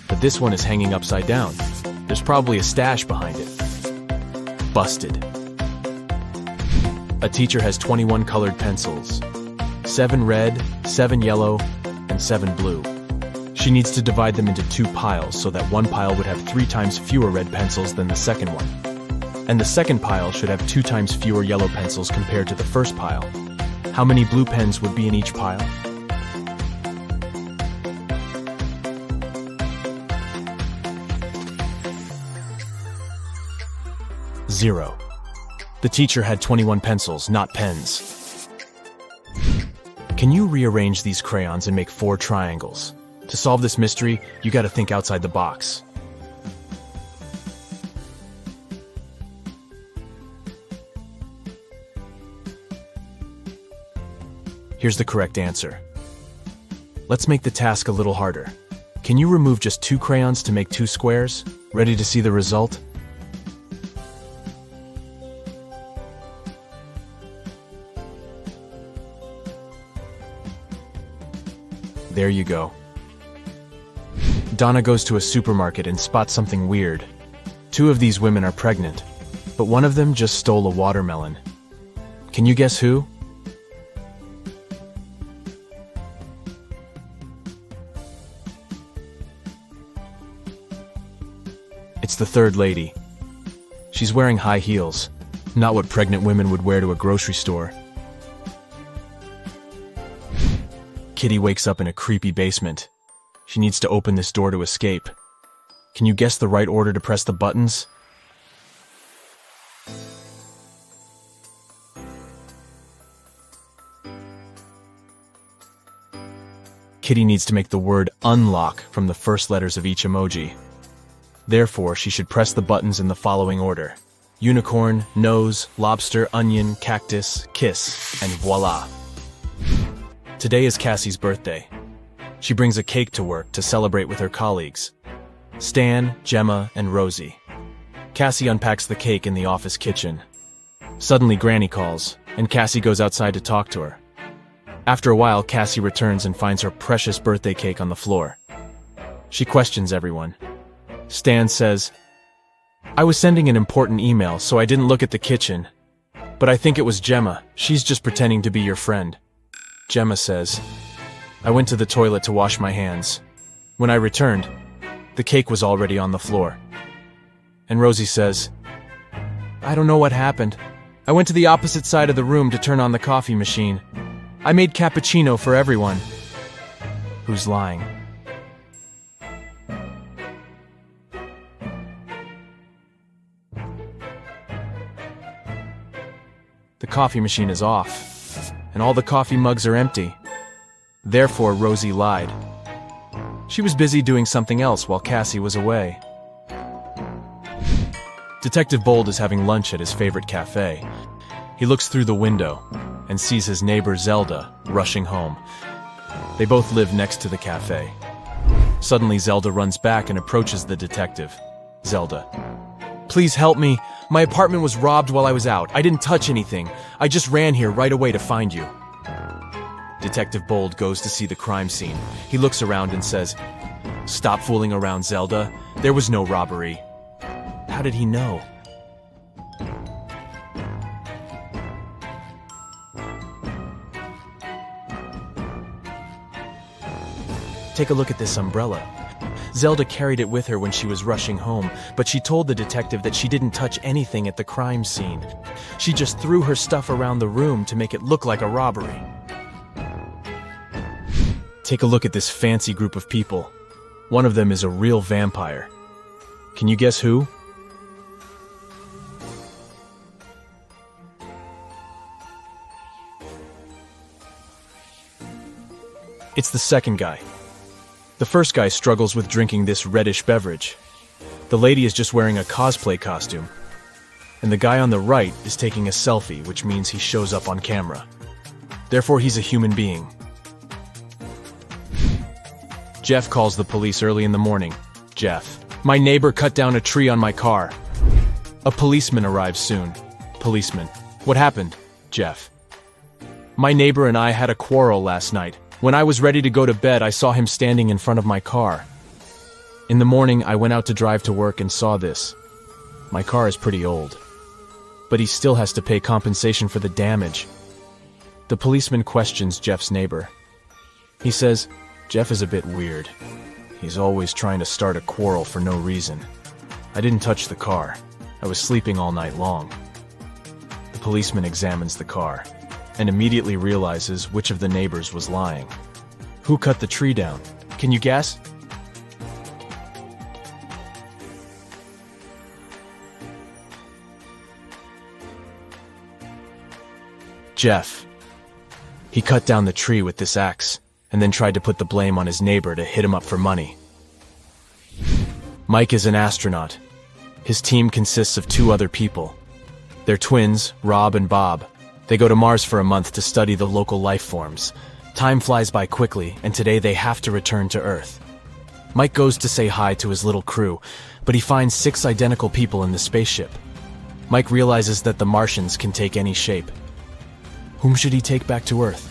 But this one is hanging upside down. There's probably a stash behind it. Busted. A teacher has 21 colored pencils. 7 red, 7 yellow, and 7 blue. She needs to divide them into 2 piles so that one pile would have 3 times fewer red pencils than the second one. And the second pile should have 2 times fewer yellow pencils compared to the first pile. How many blue pens would be in each pile? Zero. The teacher had 21 pencils, not pens. Can you rearrange these crayons and make 4 triangles? To solve this mystery, you gotta think outside the box. Here's the correct answer. Let's make the task a little harder. Can you remove just 2 crayons to make 2 squares? Ready to see the result? There you go. Donna goes to a supermarket and spots something weird. Two of these women are pregnant, but one of them just stole a watermelon. Can you guess who? It's the third lady. She's wearing high heels, not what pregnant women would wear to a grocery store. Kitty wakes up in a creepy basement. She needs to open this door to escape. Can you guess the right order to press the buttons? Kitty needs to make the word unlock from the first letters of each emoji. Therefore, she should press the buttons in the following order: unicorn, nose, lobster, onion, cactus, kiss, and voila. Today is Cassie's birthday. She brings a cake to work to celebrate with her colleagues, Stan, Gemma, and Rosie. Cassie unpacks the cake in the office kitchen. Suddenly, Granny calls, and Cassie goes outside to talk to her. After a while, Cassie returns and finds her precious birthday cake on the floor. She questions everyone. Stan says, "I was sending an important email, so I didn't look at the kitchen. But I think it was Gemma. She's just pretending to be your friend." Gemma says, "I went to the toilet to wash my hands. When I returned, the cake was already on the floor." And Rosie says, "I don't know what happened. I went to the opposite side of the room to turn on the coffee machine. I made cappuccino for everyone." Who's lying? The coffee machine is off, and all the coffee mugs are empty. Therefore, Rosie lied. She was busy doing something else while Cassie was away. Detective Bold is having lunch at his favorite cafe. He looks through the window and sees his neighbor Zelda rushing home. They both live next to the cafe. Suddenly, Zelda runs back and approaches the detective. Zelda: "Please help me. My apartment was robbed while I was out. I didn't touch anything. I just ran here right away to find you." Detective Bold goes to see the crime scene. He looks around and says, "Stop fooling around, Zelda. There was no robbery." How did he know? Take a look at this umbrella. Zelda carried it with her when she was rushing home, but she told the detective that she didn't touch anything at the crime scene. She just threw her stuff around the room to make it look like a robbery. Take a look at this fancy group of people. One of them is a real vampire. Can you guess who? It's the second guy. The first guy struggles with drinking this reddish beverage. The lady is just wearing a cosplay costume. And the guy on the right is taking a selfie, which means he shows up on camera. Therefore, he's a human being. Jeff calls the police early in the morning. Jeff: "My neighbor cut down a tree on my car." A policeman arrives soon. Policeman: "What happened?" Jeff: "My neighbor and I had a quarrel last night. When I was ready to go to bed, I saw him standing in front of my car. In the morning, I went out to drive to work and saw this. My car is pretty old, but he still has to pay compensation for the damage." The policeman questions Jeff's neighbor. He says, "Jeff is a bit weird. He's always trying to start a quarrel for no reason. I didn't touch the car. I was sleeping all night long." The policeman examines the car and immediately realizes which of the neighbors was lying. Who cut the tree down? Can you guess? Jeff. He cut down the tree with this axe and then tried to put the blame on his neighbor to hit him up for money. Mike is an astronaut. His team consists of 2 other people. They're twins, Rob and Bob. They go to Mars for a month to study the local life forms. Time flies by quickly, and today they have to return to Earth. Mike goes to say hi to his little crew, but he finds 6 identical people in the spaceship. Mike realizes that the Martians can take any shape. Whom should he take back to Earth?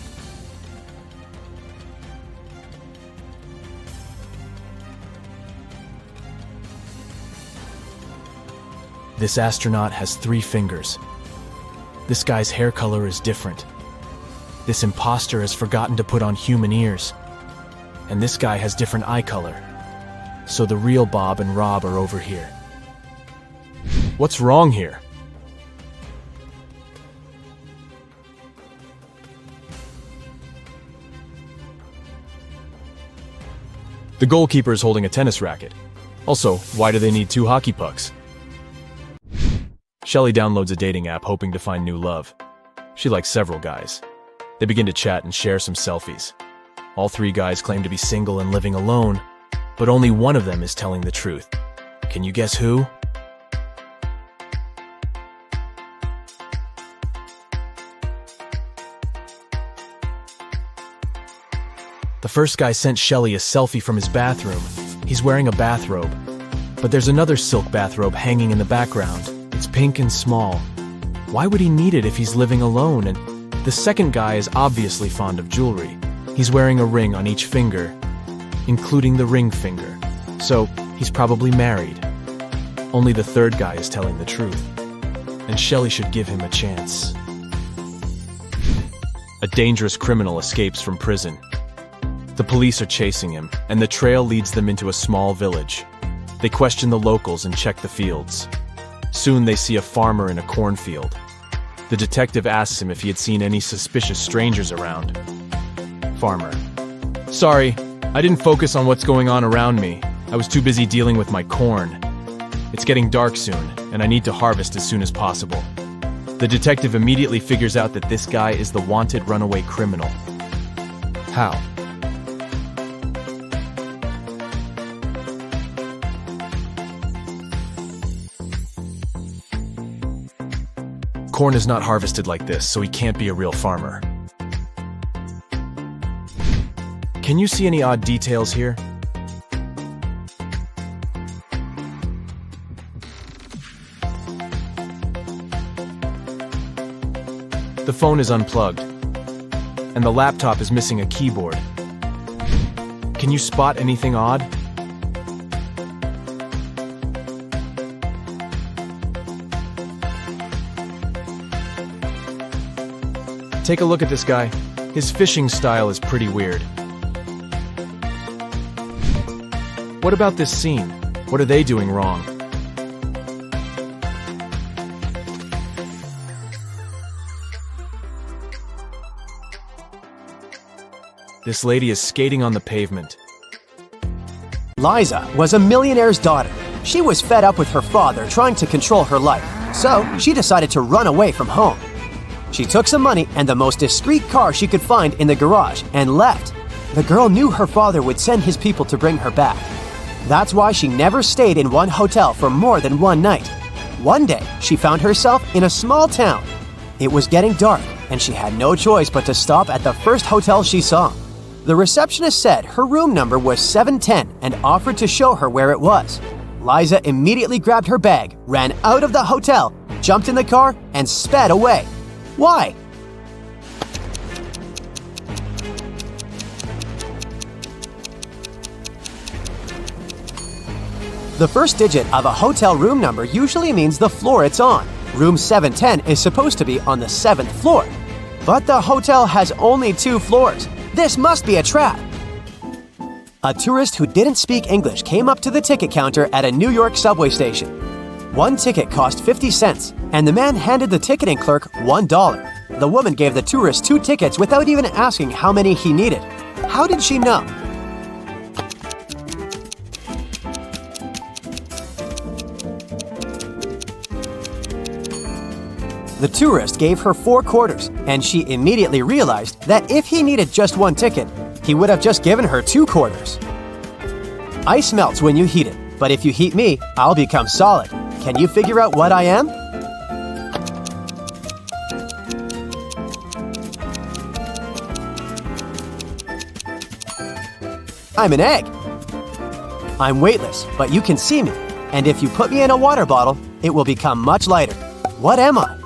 This astronaut has 3 fingers. This guy's hair color is different. This imposter has forgotten to put on human ears. And this guy has different eye color. So the real Bob and Rob are over here. What's wrong here? The goalkeeper is holding a tennis racket. Also, why do they need 2 hockey pucks? Shelley downloads a dating app hoping to find new love. She likes several guys. They begin to chat and share some selfies. All 3 guys claim to be single and living alone, but only one of them is telling the truth. Can you guess who? The first guy sent Shelley a selfie from his bathroom. He's wearing a bathrobe. But there's another silk bathrobe hanging in the background. It's pink and small. Why would he need it if he's living alone? And the second guy is obviously fond of jewelry. He's wearing a ring on each finger, including the ring finger. So he's probably married. Only the third guy is telling the truth. And Shelley should give him a chance. A dangerous criminal escapes from prison. The police are chasing him, and the trail leads them into a small village. They question the locals and check the fields. Soon they see a farmer in a cornfield. The detective asks him if he had seen any suspicious strangers around. Farmer: "Sorry, I didn't focus on what's going on around me. I was too busy dealing with my corn. It's getting dark soon, and I need to harvest as soon as possible." The detective immediately figures out that this guy is the wanted runaway criminal. How? Corn is not harvested like this, so he can't be a real farmer. Can you see any odd details here? The phone is unplugged, and the laptop is missing a keyboard. Can you spot anything odd? Take a look at this guy. His fishing style is pretty weird. What about this scene? What are they doing wrong? This lady is skating on the pavement. Liza was a millionaire's daughter. She was fed up with her father trying to control her life, so she decided to run away from home. She took some money and the most discreet car she could find in the garage and left. The girl knew her father would send his people to bring her back. That's why she never stayed in one hotel for more than one night. One day, she found herself in a small town. It was getting dark, and she had no choice but to stop at the first hotel she saw. The receptionist said her room number was 710 and offered to show her where it was. Liza immediately grabbed her bag, ran out of the hotel, jumped in the car, and sped away. Why? The first digit of a hotel room number usually means the floor it's on. Room 710 is supposed to be on the 7th floor. But the hotel has only 2 floors. This must be a trap. A tourist who didn't speak English came up to the ticket counter at a New York subway station. One ticket cost 50 cents, and the man handed the ticketing clerk $1. The woman gave the tourist 2 tickets without even asking how many he needed. How did she know? The tourist gave her 4 quarters, and she immediately realized that if he needed just 1 ticket, he would have just given her 2 quarters. Ice melts when you heat it, but if you heat me, I'll become solid. Can you figure out what I am? I'm an egg. I'm weightless, but you can see me. And if you put me in a water bottle, it will become much lighter. What am I?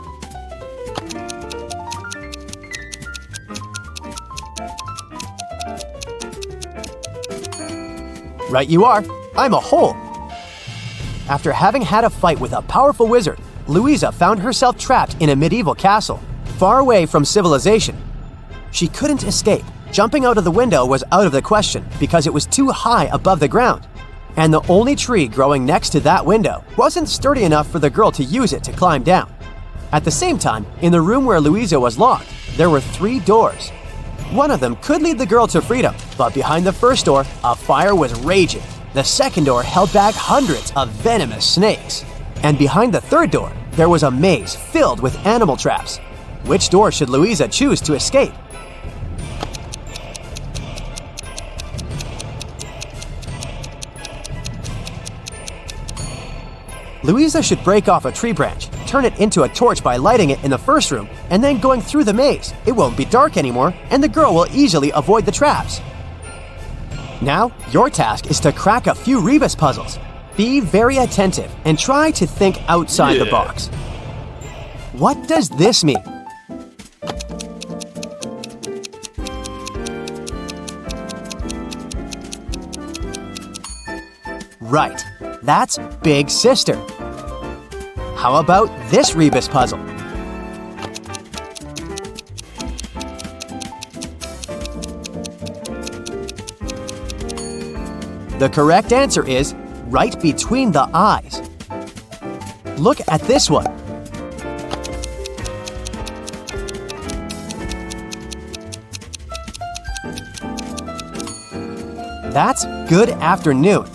Right you are. I'm a hole. After having had a fight with a powerful wizard, Louisa found herself trapped in a medieval castle, far away from civilization. She couldn't escape. Jumping out of the window was out of the question because it was too high above the ground. And the only tree growing next to that window wasn't sturdy enough for the girl to use it to climb down. At the same time, in the room where Louisa was locked, there were 3 doors. One of them could lead the girl to freedom, but behind the first door, a fire was raging. The second door held back hundreds of venomous snakes. And behind the third door, there was a maze filled with animal traps. Which door should Louisa choose to escape? Louisa should break off a tree branch, turn it into a torch by lighting it in the first room, and then going through the maze. It won't be dark anymore, and the girl will easily avoid the traps. Now, your task is to crack a few rebus puzzles. Be very attentive and try to think outside the box. What does this mean? Right, that's Big Sister. How about this rebus puzzle? The correct answer is right between the eyes. Look at this one. That's good afternoon.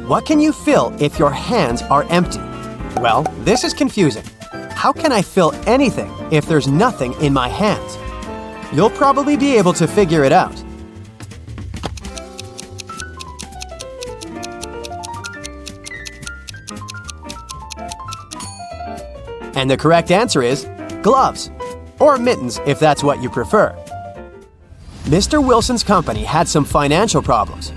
What can you fill if your hands are empty? Well, this is confusing. How can I fill anything if there's nothing in my hands? You'll probably be able to figure it out. And the correct answer is gloves, or mittens if that's what you prefer. Mr. Wilson's company had some financial problems.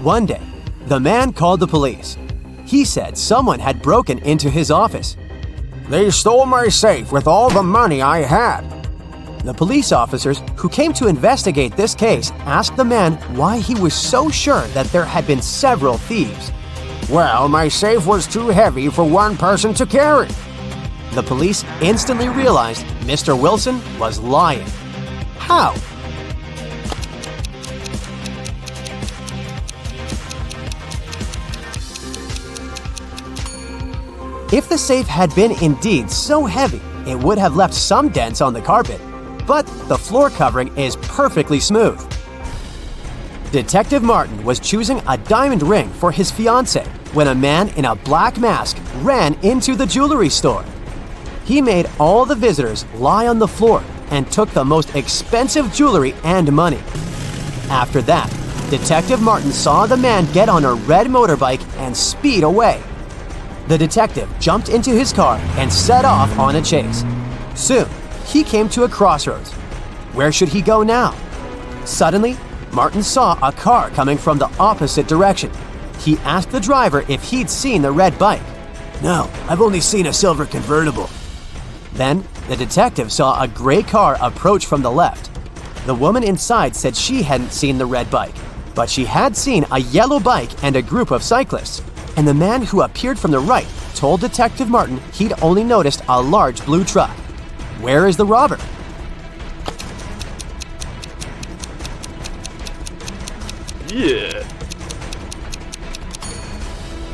One day, the man called the police. He said someone had broken into his office. "They stole my safe with all the money I had." The police officers who came to investigate this case asked the man why he was so sure that there had been several thieves. "Well, my safe was too heavy for one person to carry." The police instantly realized Mr. Wilson was lying. How? If the safe had been indeed so heavy, it would have left some dents on the carpet, but the floor covering is perfectly smooth. Detective Martin was choosing a diamond ring for his fiancée when a man in a black mask ran into the jewelry store. He made all the visitors lie on the floor and took the most expensive jewelry and money. After that, Detective Martin saw the man get on a red motorbike and speed away. The detective jumped into his car and set off on a chase. Soon, he came to a crossroads. Where should he go now? Suddenly, Martin saw a car coming from the opposite direction. He asked the driver if he'd seen the red bike. "No, I've only seen a silver convertible." Then, the detective saw a gray car approach from the left. The woman inside said she hadn't seen the red bike, but she had seen a yellow bike and a group of cyclists. And the man who appeared from the right told Detective Martin he'd only noticed a large blue truck. Where is the robber? Yeah.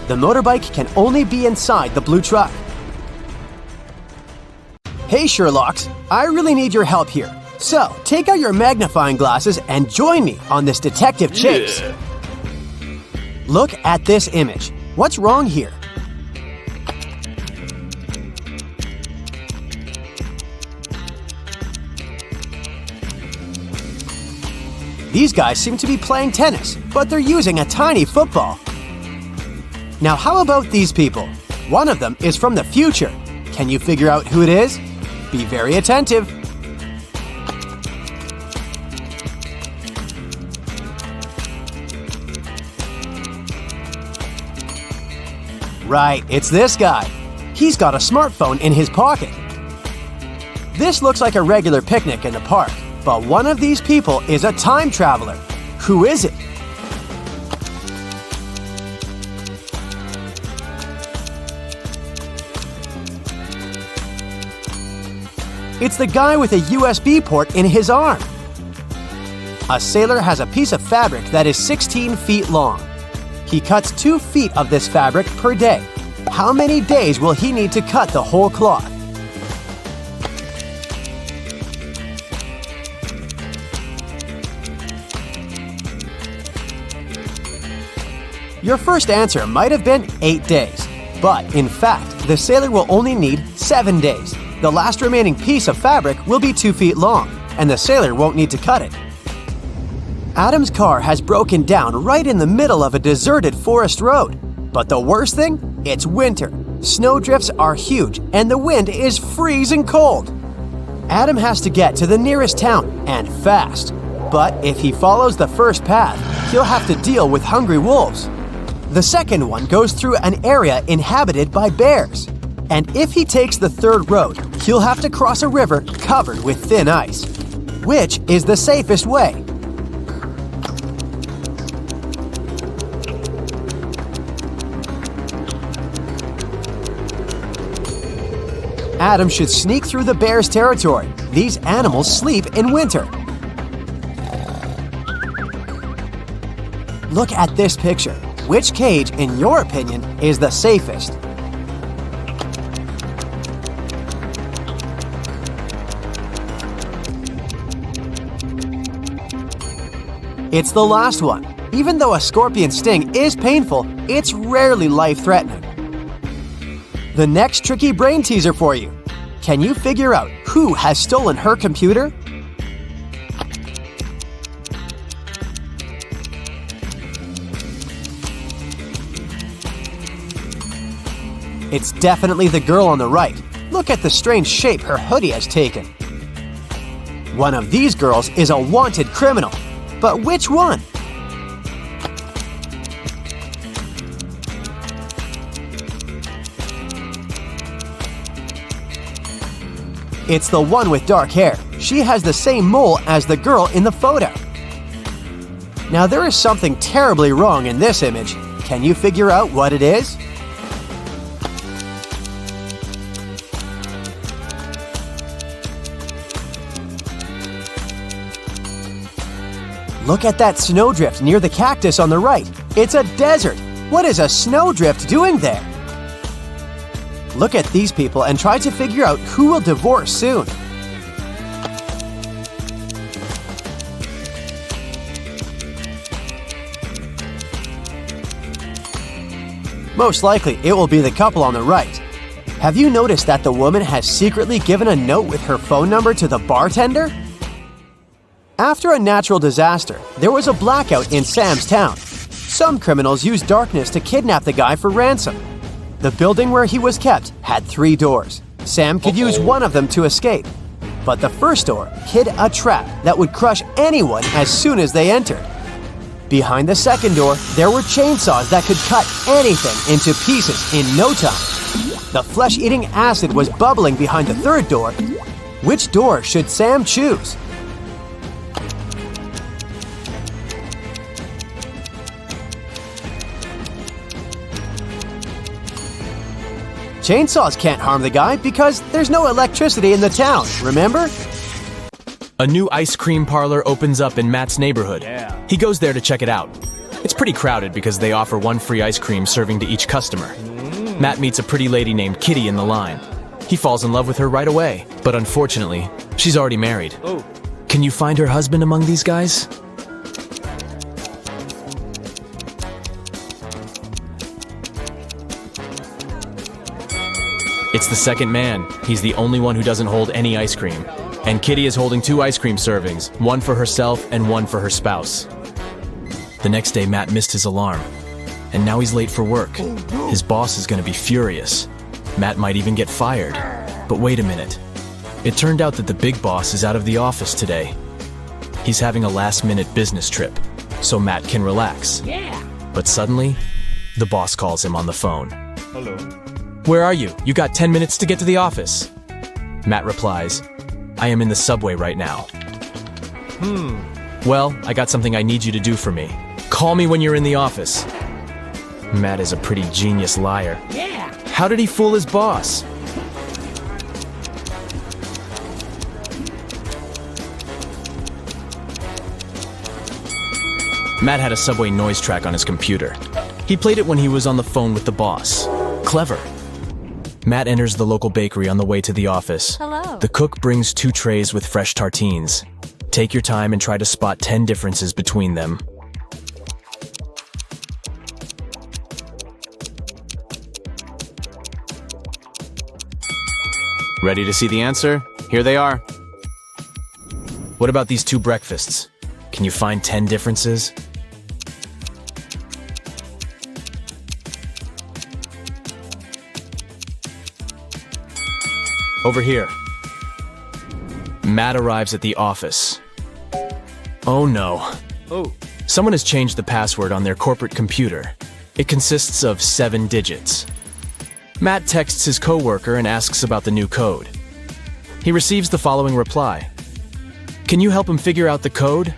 The motorbike can only be inside the blue truck. Hey Sherlocks, I really need your help here. So, take out your magnifying glasses and join me on this detective chase. Yeah. Look at this image. What's wrong here? These guys seem to be playing tennis, but they're using a tiny football. Now how about these people? One of them is from the future. Can you figure out who it is? Be very attentive. Right, it's this guy. He's got a smartphone in his pocket. This looks like a regular picnic in the park, but one of these people is a time traveler. Who is it? It's the guy with a USB port in his arm. A sailor has a piece of fabric that is 16 feet long. He cuts 2 feet of this fabric per day. How many days will he need to cut the whole cloth? Your first answer might have been 8 days, but in fact, the sailor will only need 7 days. The last remaining piece of fabric will be 2 feet long, and the sailor won't need to cut it. Adam's car has broken down right in the middle of a deserted forest road. But the worst thing? It's winter. Snowdrifts are huge, and the wind is freezing cold. Adam has to get to the nearest town, and fast. But if he follows the first path, he'll have to deal with hungry wolves. The second one goes through an area inhabited by bears. And if he takes the third road, he'll have to cross a river covered with thin ice. Which is the safest way? Adam should sneak through the bear's territory. These animals sleep in winter. Look at this picture. Which cage, in your opinion, is the safest? It's the last one. Even though a scorpion sting is painful, it's rarely life-threatening. The next tricky brain teaser for you. Can you figure out who has stolen her computer? It's definitely the girl on the right. Look at the strange shape her hoodie has taken. One of these girls is a wanted criminal. But which one? It's the one with dark hair. She has the same mole as the girl in the photo. Now there is something terribly wrong in this image. Can you figure out what it is? Look at that snowdrift near the cactus on the right. It's a desert. What is a snowdrift doing there? Look at these people and try to figure out who will divorce soon. Most likely, it will be the couple on the right. Have you noticed that the woman has secretly given a note with her phone number to the bartender? After a natural disaster, there was a blackout in Sam's town. Some criminals used darkness to kidnap the guy for ransom. The building where he was kept had 3 doors. Sam could use one of them to escape. But the first door hid a trap that would crush anyone as soon as they entered. Behind the second door, there were chainsaws that could cut anything into pieces in no time. The flesh-eating acid was bubbling behind the third door. Which door should Sam choose? Chainsaws can't harm the guy because there's no electricity in the town, remember? A new ice cream parlor opens up in Matt's neighborhood. He goes there to check it out. It's pretty crowded because they offer 1 free ice cream serving to each customer. Matt meets a pretty lady named Kitty in the line. He falls in love with her right away, but unfortunately, she's already married. Can you find her husband among these guys? It's the second man. He's the only one who doesn't hold any ice cream. And Kitty is holding 2 ice cream servings, one for herself and one for her spouse. The next day, Matt missed his alarm. And now he's late for work. His boss is going to be furious. Matt might even get fired. But wait a minute. It turned out that the big boss is out of the office today. He's having a last-minute business trip, so Matt can relax. But suddenly, the boss calls him on the phone. Hello. Where are you? You got 10 minutes to get to the office. Matt replies, I am in the subway right now. Well, I got something I need you to do for me. Call me when you're in the office. Matt is a pretty genius liar. How did he fool his boss? Matt had a subway noise track on his computer. He played it when he was on the phone with the boss. Clever. Matt enters the local bakery on the way to the office. Hello. The cook brings 2 trays with fresh tartines. Take your time and try to spot 10 differences between them. Ready to see the answer? Here they are. What about these 2 breakfasts? Can you find 10 differences? Over here. Matt arrives at the office. Oh no. Oh. Someone has changed the password on their corporate computer. It consists of 7 digits. Matt texts his coworker and asks about the new code. He receives the following reply. Can you help him figure out the code?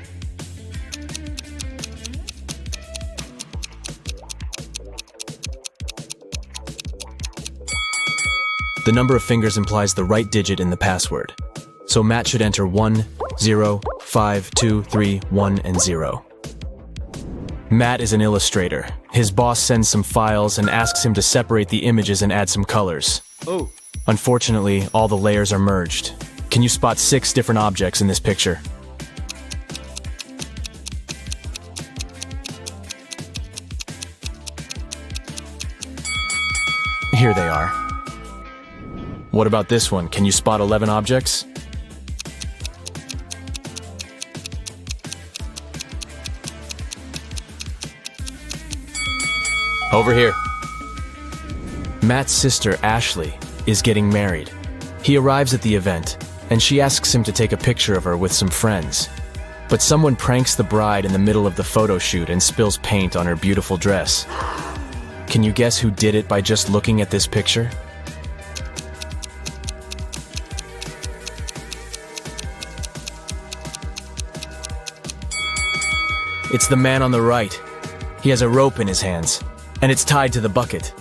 The number of fingers implies the right digit in the password. So Matt should enter 1, 0, 5, 2, 3, 1, and 0. Matt is an illustrator. His boss sends some files and asks him to separate the images and add some colors. Oh. Unfortunately, all the layers are merged. Can you spot 6 different objects in this picture? Here they are. What about this one? Can you spot 11 objects? Over here. Matt's sister, Ashley, is getting married. He arrives at the event, and she asks him to take a picture of her with some friends. But someone pranks the bride in the middle of the photo shoot and spills paint on her beautiful dress. Can you guess who did it by just looking at this picture? It's the man on the right. He has a rope in his hands, and it's tied to the bucket.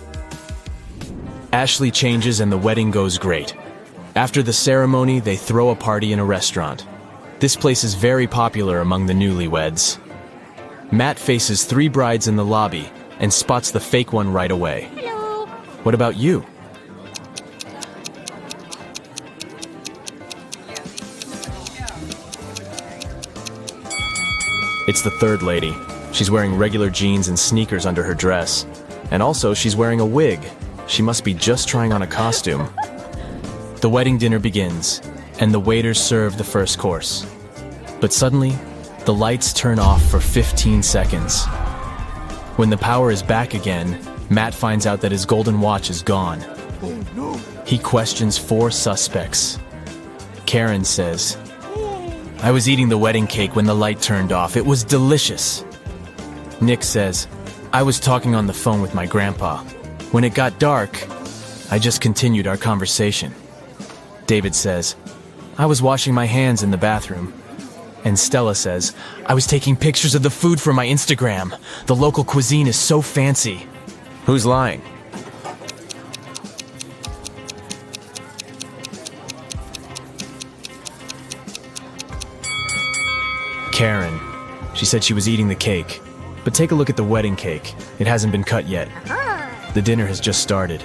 Ashley changes and the wedding goes great. After the ceremony, they throw a party in a restaurant. This place is very popular among the newlyweds. Matt faces 3 brides in the lobby and spots the fake one right away. Hello. What about you? It's the 3rd lady. She's wearing regular jeans and sneakers under her dress. And also, she's wearing a wig. She must be just trying on a costume. The wedding dinner begins, and the waiters serve the first course. But suddenly, the lights turn off for 15 seconds. When the power is back again, Matt finds out that his golden watch is gone. Oh no. He questions 4 suspects. Karen says, I was eating the wedding cake when the light turned off. It was delicious. Nick says, I was talking on the phone with my grandpa. When it got dark, I just continued our conversation. David says, I was washing my hands in the bathroom. And Stella says, I was taking pictures of the food for my Instagram. The local cuisine is so fancy. Who's lying? Karen. She said she was eating the cake. But take a look at the wedding cake. It hasn't been cut yet. The dinner has just started.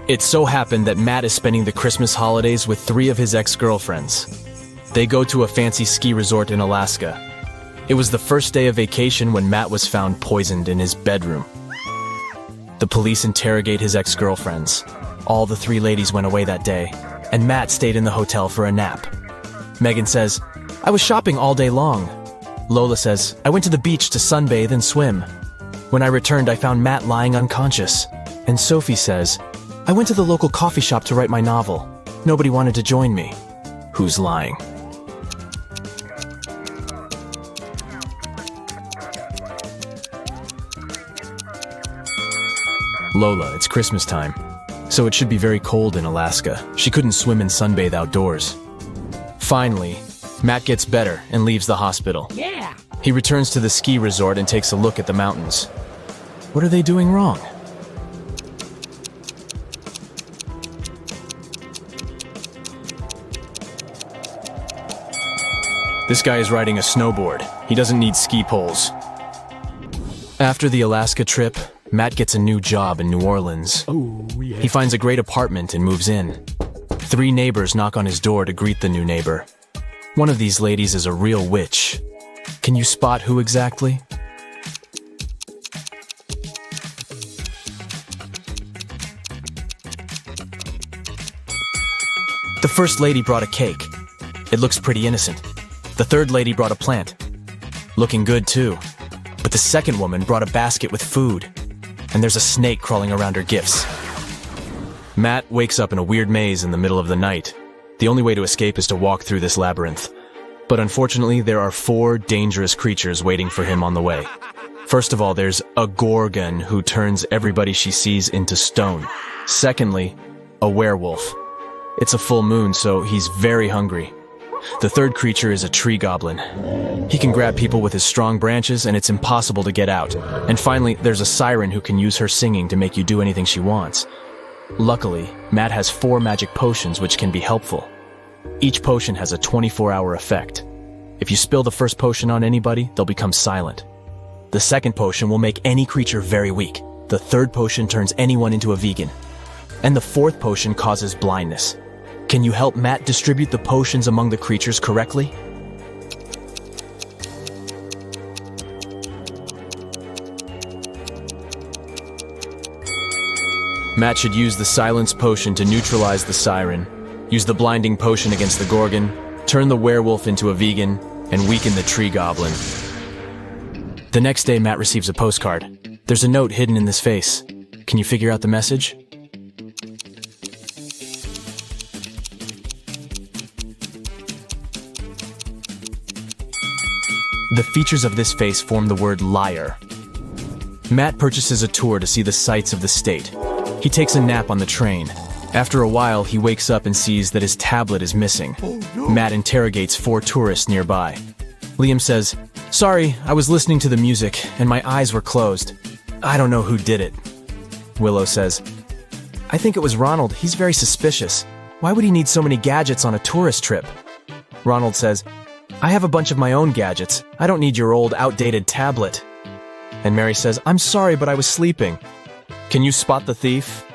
It so happened that Matt is spending the Christmas holidays with 3 of his ex-girlfriends. They go to a fancy ski resort in Alaska. It was the first day of vacation when Matt was found poisoned in his bedroom. The police interrogate his ex-girlfriends. All the 3 ladies went away that day, and Matt stayed in the hotel for a nap. Megan says, I was shopping all day long. Lola says, I went to the beach to sunbathe and swim. When I returned, I found Matt lying unconscious. And Sophie says, I went to the local coffee shop to write my novel. Nobody wanted to join me. Who's lying? Lola, it's Christmas time. So it should be very cold in Alaska. She couldn't swim and sunbathe outdoors. Finally, Matt gets better and leaves the hospital. Yeah. He returns to the ski resort and takes a look at the mountains. What are they doing wrong? This guy is riding a snowboard. He doesn't need ski poles. After the Alaska trip, Matt gets a new job in New Orleans. He finds a great apartment and moves in. 3 neighbors knock on his door to greet the new neighbor. One of these ladies is a real witch. Can you spot who exactly? The first lady brought a cake. It looks pretty innocent. The third lady brought a plant. Looking good too. But the second woman brought a basket with food. And there's a snake crawling around her gifts. Matt wakes up in a weird maze in the middle of the night. The only way to escape is to walk through this labyrinth. But unfortunately, there are 4 dangerous creatures waiting for him on the way. First of all, there's a gorgon who turns everybody she sees into stone. Secondly, a werewolf. It's a full moon, so he's very hungry. The third creature is a tree goblin. He can grab people with his strong branches, and it's impossible to get out. And finally, there's a siren who can use her singing to make you do anything she wants. Luckily, Matt has 4 magic potions which can be helpful. Each potion has a 24-hour effect. If you spill the first potion on anybody, they'll become silent. The second potion will make any creature very weak. The third potion turns anyone into a vegan. And the fourth potion causes blindness. Can you help Matt distribute the potions among the creatures correctly? Matt should use the silence potion to neutralize the siren, use the blinding potion against the gorgon, turn the werewolf into a vegan, and weaken the tree goblin. The next day, Matt receives a postcard. There's a note hidden in this face. Can you figure out the message? The features of this face form the word liar. Matt purchases a tour to see the sights of the state. He takes a nap on the train. After a while, he wakes up and sees that his tablet is missing. Matt interrogates 4 tourists nearby. Liam says, "Sorry, I was listening to the music and my eyes were closed. I don't know who did it." Willow says, "I think it was Ronald. He's very suspicious. Why would he need so many gadgets on a tourist trip?" Ronald says, "I have a bunch of my own gadgets. I don't need your old, outdated tablet." And Mary says, "I'm sorry, but I was sleeping. Can you spot the thief?"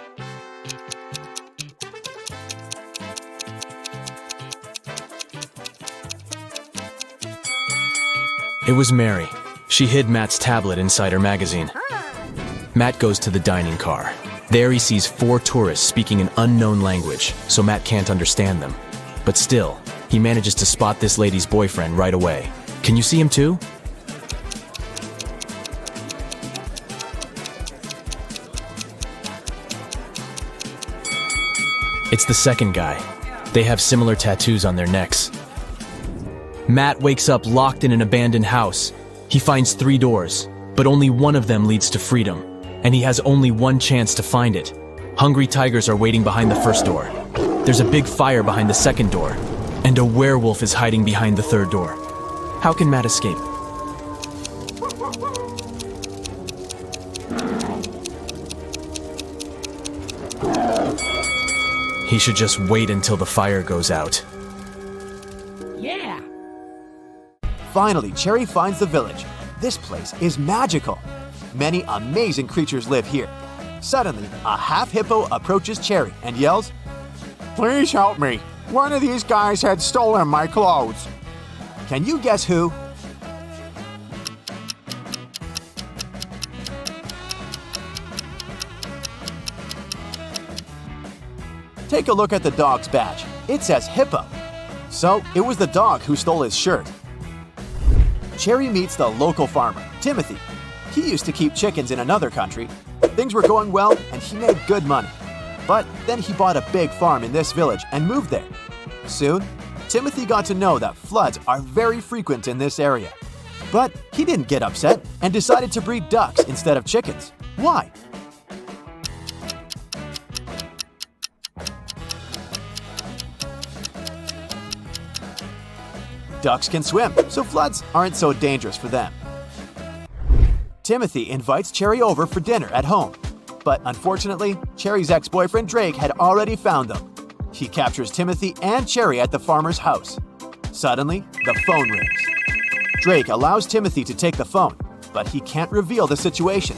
It was Mary. She hid Matt's tablet inside her magazine. Matt goes to the dining car. There he sees 4 tourists speaking an unknown language, so Matt can't understand them. But still, he manages to spot this lady's boyfriend right away. Can you see him too? It's the second guy. They have similar tattoos on their necks. Matt wakes up locked in an abandoned house. He finds 3 doors, but only one of them leads to freedom, and he has only one chance to find it. Hungry tigers are waiting behind the first door. There's a big fire behind the second door, and a werewolf is hiding behind the third door. How can Matt escape? He should just wait until the fire goes out. Finally, Cherry finds the village. This place is magical. Many amazing creatures live here. Suddenly, a half-hippo approaches Cherry and yells, "Please help me. One of these guys had stolen my clothes." Can you guess who? Take a look at the dog's badge. It says Hippo. So, it was the dog who stole his shirt. Cherry meets the local farmer, Timothy. He used to keep chickens in another country. Things were going well, and he made good money. But then he bought a big farm in this village and moved there. Soon, Timothy got to know that floods are very frequent in this area. But he didn't get upset and decided to breed ducks instead of chickens. Why? Ducks can swim, so floods aren't so dangerous for them. Timothy invites Cherry over for dinner at home. But unfortunately, Cherry's ex-boyfriend Drake had already found them. He captures Timothy and Cherry at the farmer's house. Suddenly, the phone rings. Drake allows Timothy to take the phone, but he can't reveal the situation.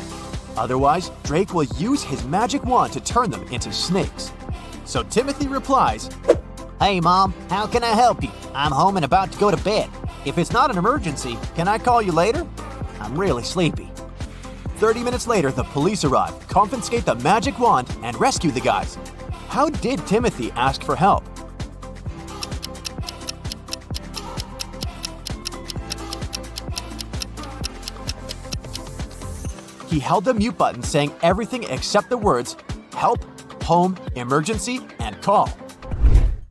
Otherwise, Drake will use his magic wand to turn them into snakes. So Timothy replies, Hey, Mom, how can I help you? I'm home and about to go to bed. "If it's not an emergency, can I call you later?" I'm really sleepy. 30 minutes later, the police arrive, confiscate the magic wand, and rescue the guys. How did Timothy ask for help? He held the mute button saying everything except the words help, home, emergency, and call.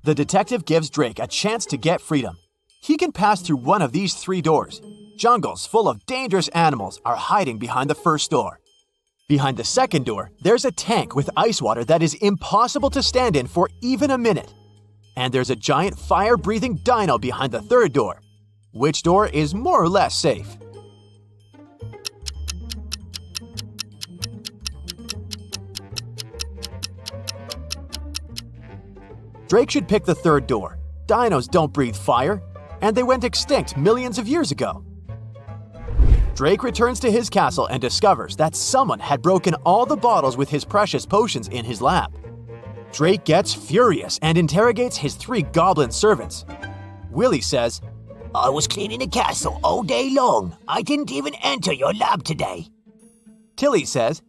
The detective gives Drake a chance to get freedom. He can pass through one of these 3 doors. Jungles full of dangerous animals are hiding behind the first door. Behind the second door, there's a tank with ice water that is impossible to stand in for even a minute. And there's a giant fire-breathing dino behind the third door. Which door is more or less safe? Drake should pick the third door. Dinos don't breathe fire, and they went extinct millions of years ago. Drake returns to his castle and discovers that someone had broken all the bottles with his precious potions in his lab. Drake gets furious and interrogates his 3 goblin servants. Willie says, I was cleaning the castle all day long. I didn't even enter your lab today. Tilly says,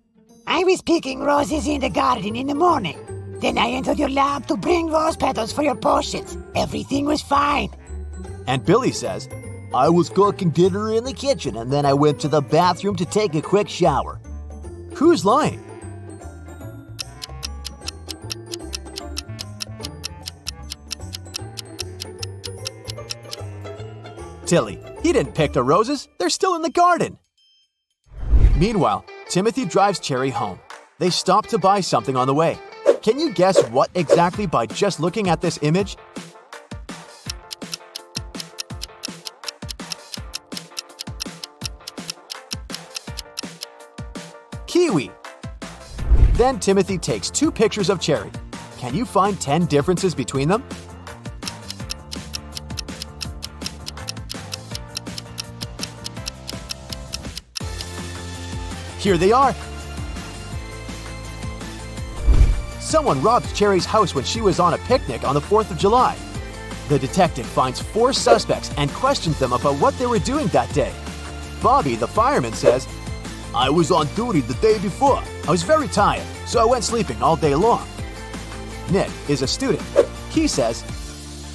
I was picking roses in the garden in the morning. Then I entered your lab to bring rose petals for your potions. Everything was fine. And Billy says, I was cooking dinner in the kitchen and then I went to the bathroom to take a quick shower. Who's lying? Tilly. He didn't pick the roses. They're still in the garden. Meanwhile, Timothy drives Cherry home. They stop to buy something on the way. Can you guess what exactly by just looking at this image? Kiwi. Then Timothy takes 2 pictures of Cherry. Can you find 10 differences between them? Here they are. Someone robbed Cherry's house when she was on a picnic on the 4th of July. The detective finds 4 suspects and questions them about what they were doing that day. Bobby, the fireman, says, I was on duty the day before. I was very tired, so I went sleeping all day long. Nick is a student. He says,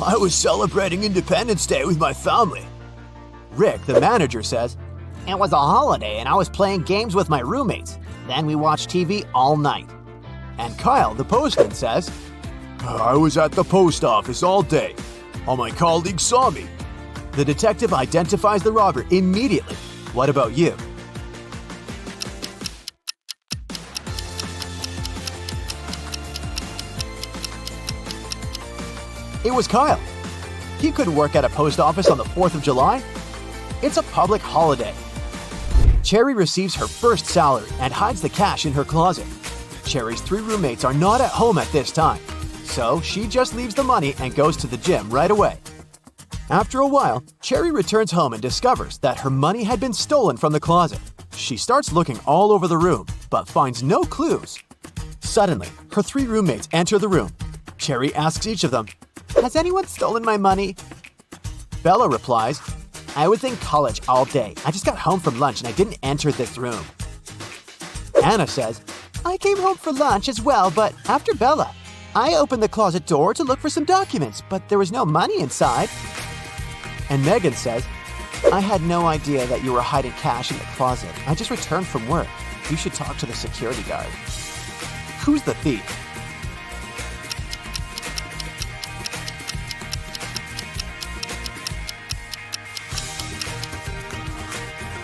I was celebrating Independence Day with my family. Rick, the manager, says, It was a holiday and I was playing games with my roommates. Then we watched TV all night. And Kyle, the postman, says, I was at the post office all day. All my colleagues saw me. The detective identifies the robber immediately. What about you? It was Kyle. He couldn't work at a post office on the 4th of July. It's a public holiday. Cherry receives her first salary and hides the cash in her closet. Cherry's 3 roommates are not at home at this time, so she just leaves the money and goes to the gym right away. After a while, Cherry returns home and discovers that her money had been stolen from the closet. She starts looking all over the room, but finds no clues. Suddenly, her 3 roommates enter the room. Cherry asks each of them, Has anyone stolen my money? Bella replies, I was in college all day. I just got home from lunch and I didn't enter this room. Anna says, I came home for lunch as well, but after Bella, I opened the closet door to look for some documents, but there was no money inside. And Megan says, I had no idea that you were hiding cash in the closet. I just returned from work. You should talk to the security guard. Who's the thief?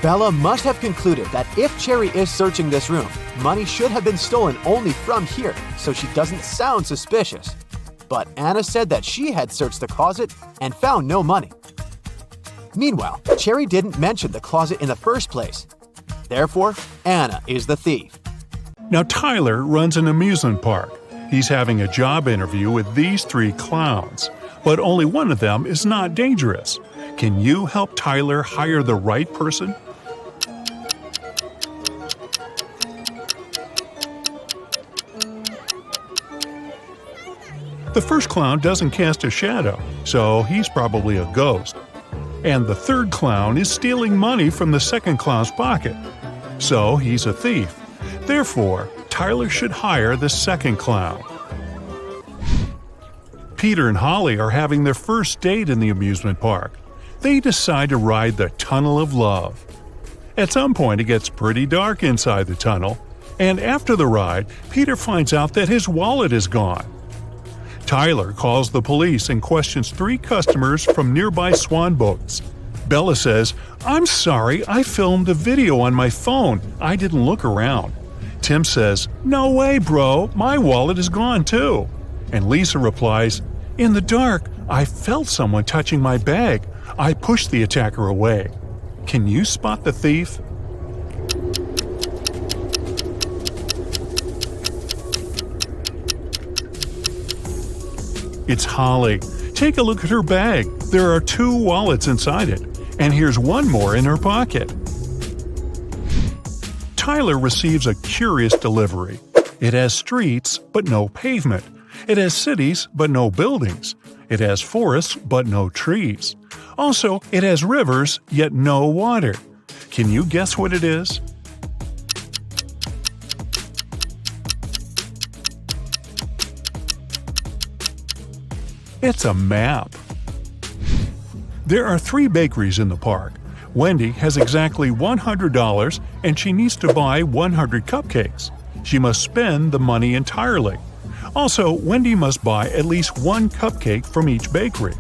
Bella must have concluded that if Cherry is searching this room, money should have been stolen only from here, so she doesn't sound suspicious. But Anna said that she had searched the closet and found no money. Meanwhile, Cherry didn't mention the closet in the first place. Therefore, Anna is the thief. Now Tyler runs an amusement park. He's having a job interview with these 3 clowns. but only one of them is not dangerous. Can you help Tyler hire the right person? The first clown doesn't cast a shadow, so he's probably a ghost. And the third clown is stealing money from the second clown's pocket, so he's a thief. Therefore, Tyler should hire the second clown. Peter and Holly are having their first date in the amusement park. They decide to ride the Tunnel of Love. At some point, it gets pretty dark inside the tunnel, and after the ride, Peter finds out that his wallet is gone. Tyler calls the police and questions 3 customers from nearby swan boats. Bella says, "I'm sorry, I filmed a video on my phone. I didn't look around." Tim says, "No way, bro, my wallet is gone too." And Lisa replies, "In the dark, I felt someone touching my bag. I pushed the attacker away. Can you spot the thief?" It's Holly. Take a look at her bag. There are 2 wallets inside it, and here's one more in her pocket. Tyler receives a curious delivery. It has streets, but no pavement. It has cities, but no buildings. It has forests, but no trees. Also, it has rivers, yet no water. Can you guess what it is? It's a map. There are 3 bakeries in the park. Wendy has exactly $100 and she needs to buy 100 cupcakes. She must spend the money entirely. Also, Wendy must buy at least 1 cupcake from each bakery.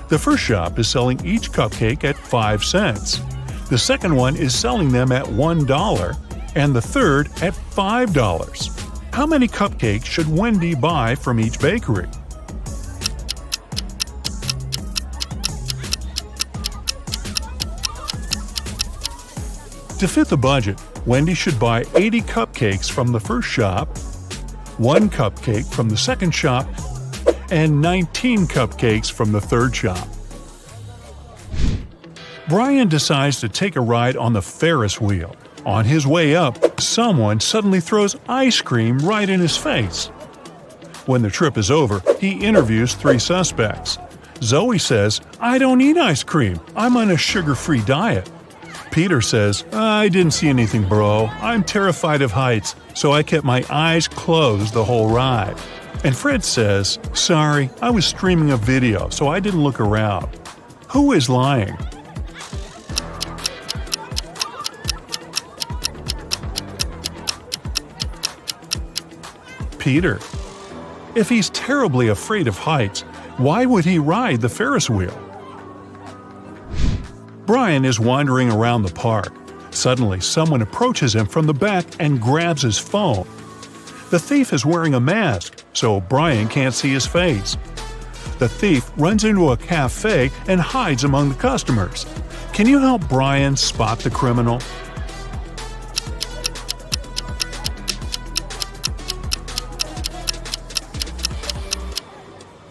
The first shop is selling each cupcake at 5 cents. The second one is selling them at $1, and the third at $5. How many cupcakes should Wendy buy from each bakery? To fit the budget, Wendy should buy 80 cupcakes from the first shop, 1 cupcake from the second shop, and 19 cupcakes from the third shop. Brian decides to take a ride on the Ferris wheel. On his way up, someone suddenly throws ice cream right in his face. When the trip is over, he interviews 3 suspects. Zoe says, "I don't eat ice cream. I'm on a sugar-free diet." Peter says, "I didn't see anything, bro. I'm terrified of heights, so I kept my eyes closed the whole ride." And Fred says, "Sorry, I was streaming a video, so I didn't look around." Who is lying? Peter. If he's terribly afraid of heights, why would he ride the Ferris wheel? Brian is wandering around the park. Suddenly, someone approaches him from the back and grabs his phone. The thief is wearing a mask, so Brian can't see his face. The thief runs into a cafe and hides among the customers. Can you help Brian spot the criminal?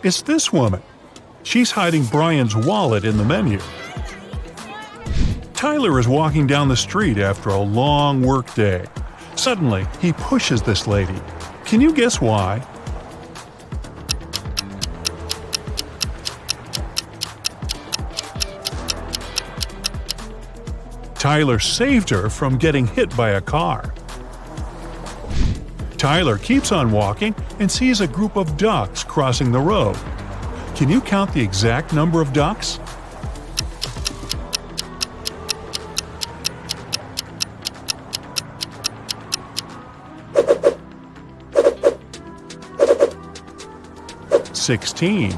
It's this woman. She's hiding Brian's wallet in the menu. Tyler is walking down the street after a long work day. Suddenly, he pushes this lady. Can you guess why? Tyler saved her from getting hit by a car. Tyler keeps on walking and sees a group of ducks crossing the road. Can you count the exact number of ducks? $16.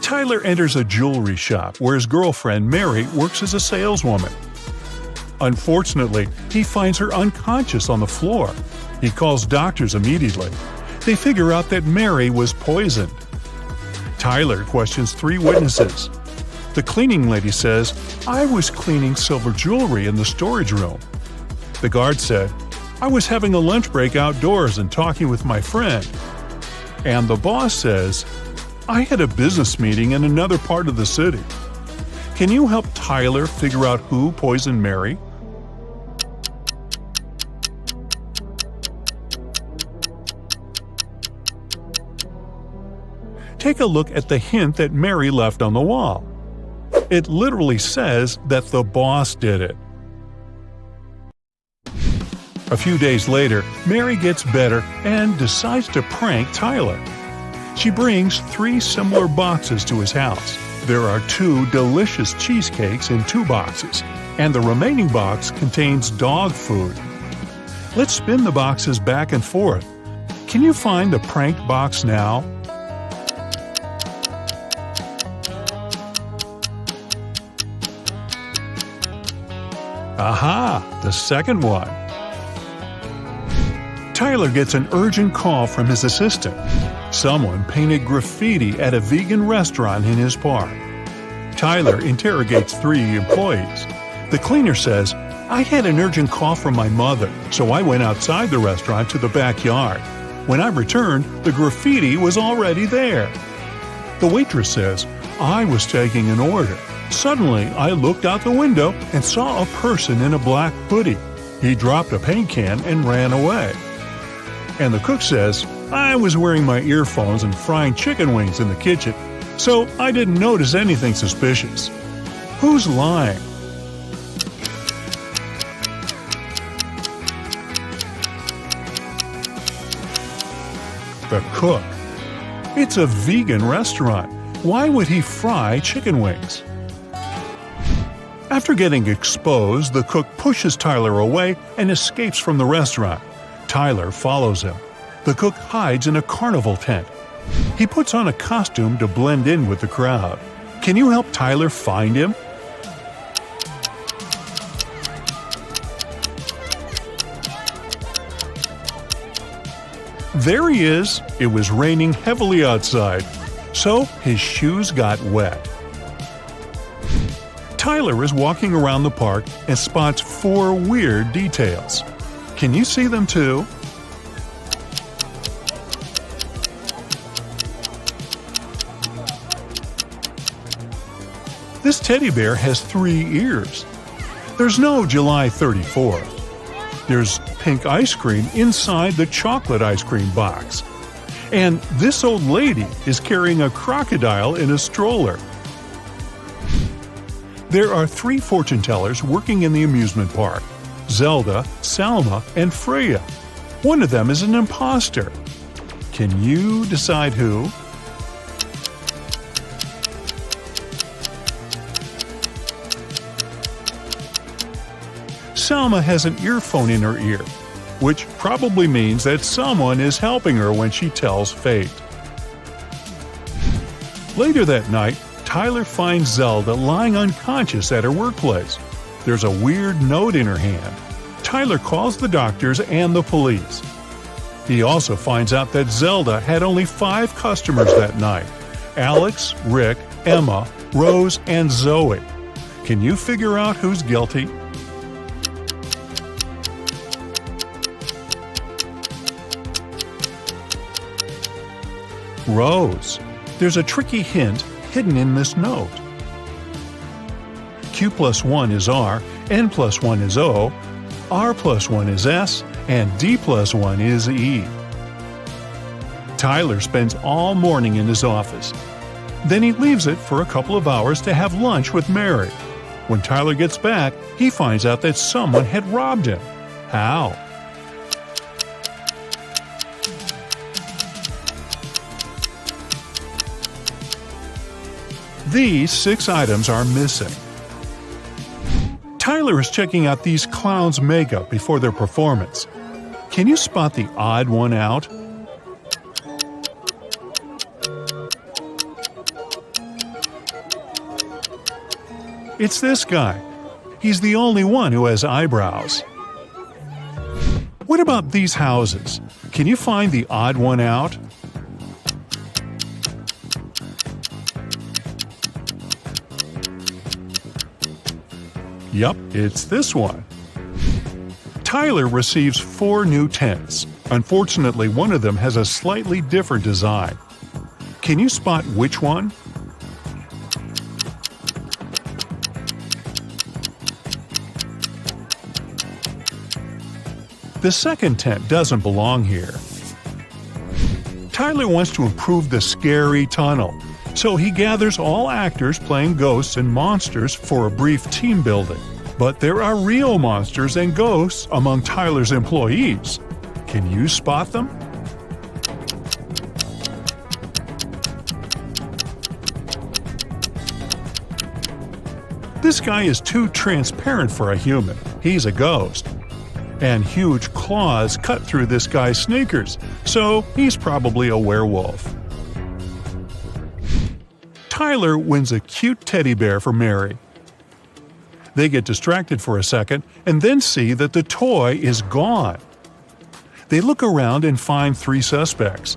Tyler enters a jewelry shop where his girlfriend Mary works as a saleswoman. Unfortunately, he finds her unconscious on the floor. He calls doctors immediately. They figure out that Mary was poisoned. Tyler questions 3 witnesses. The cleaning lady says, "I was cleaning silver jewelry in the storage room." The guard said, "I was having a lunch break outdoors and talking with my friend." And the boss says, I had a business meeting in another part of the city. Can you help Tyler figure out who poisoned Mary? Take a look at the hint that Mary left on the wall. It literally says that the boss did it. A few days later, Mary gets better and decides to prank Tyler. She brings 3 similar boxes to his house. There are 2 delicious cheesecakes in 2 boxes, and the remaining box contains dog food. Let's spin the boxes back and forth. Can you find the pranked box now? Aha! The second one. Tyler gets an urgent call from his assistant. Someone painted graffiti at a vegan restaurant in his park. Tyler interrogates 3 employees. The cleaner says, "I had an urgent call from my mother, so I went outside the restaurant to the backyard. When I returned, the graffiti was already there." The waitress says, "I was taking an order. Suddenly, I looked out the window and saw a person in a black hoodie. He dropped a paint can and ran away." And the cook says, "I was wearing my earphones and frying chicken wings in the kitchen, so I didn't notice anything suspicious." Who's lying? The cook. It's a vegan restaurant. Why would he fry chicken wings? After getting exposed, the cook pushes Tyler away and escapes from the restaurant. Tyler follows him. The cook hides in a carnival tent. He puts on a costume to blend in with the crowd. Can you help Tyler find him? There he is. It was raining heavily outside, so his shoes got wet. Tyler is walking around the park and spots 4 weird details. Can you see them too? This teddy bear has 3 ears. There's no July 34th. There's pink ice cream inside the chocolate ice cream box. And this old lady is carrying a crocodile in a stroller. There are 3 fortune tellers working in the amusement park: Zelda, Salma, and Freya. One of them is an imposter. Can you decide who? Salma has an earphone in her ear, which probably means that someone is helping her when she tells fate. Later that night, Tyler finds Zelda lying unconscious at her workplace. There's a weird note in her hand. Tyler calls the doctors and the police. He also finds out that Zelda had only 5 customers that night: Alex, Rick, Emma, Rose, and Zoe. Can you figure out who's guilty? Rose. There's a tricky hint hidden in this note. Q plus 1 is R, N plus 1 is O, R plus 1 is S, and D plus 1 is E. Tyler spends all morning in his office. Then he leaves it for a couple of hours to have lunch with Mary. When Tyler gets back, he finds out that someone had robbed him. How? These 6 items are missing. Tyler is checking out these clowns' makeup before their performance. Can you spot the odd one out? It's this guy. He's the only one who has eyebrows. What about these houses? Can you find the odd one out? Yup, it's this one. Tyler receives 4 new tents. Unfortunately, one of them has a slightly different design. Can you spot which one? The second tent doesn't belong here. Tyler wants to improve the scary tunnel, so he gathers all actors playing ghosts and monsters for a brief team building. But there are real monsters and ghosts among Tyler's employees. Can you spot them? This guy is too transparent for a human. He's a ghost. And huge claws cut through this guy's sneakers, so he's probably a werewolf. Tyler wins a cute teddy bear for Mary. They get distracted for a second and then see that the toy is gone. They look around and find 3 suspects.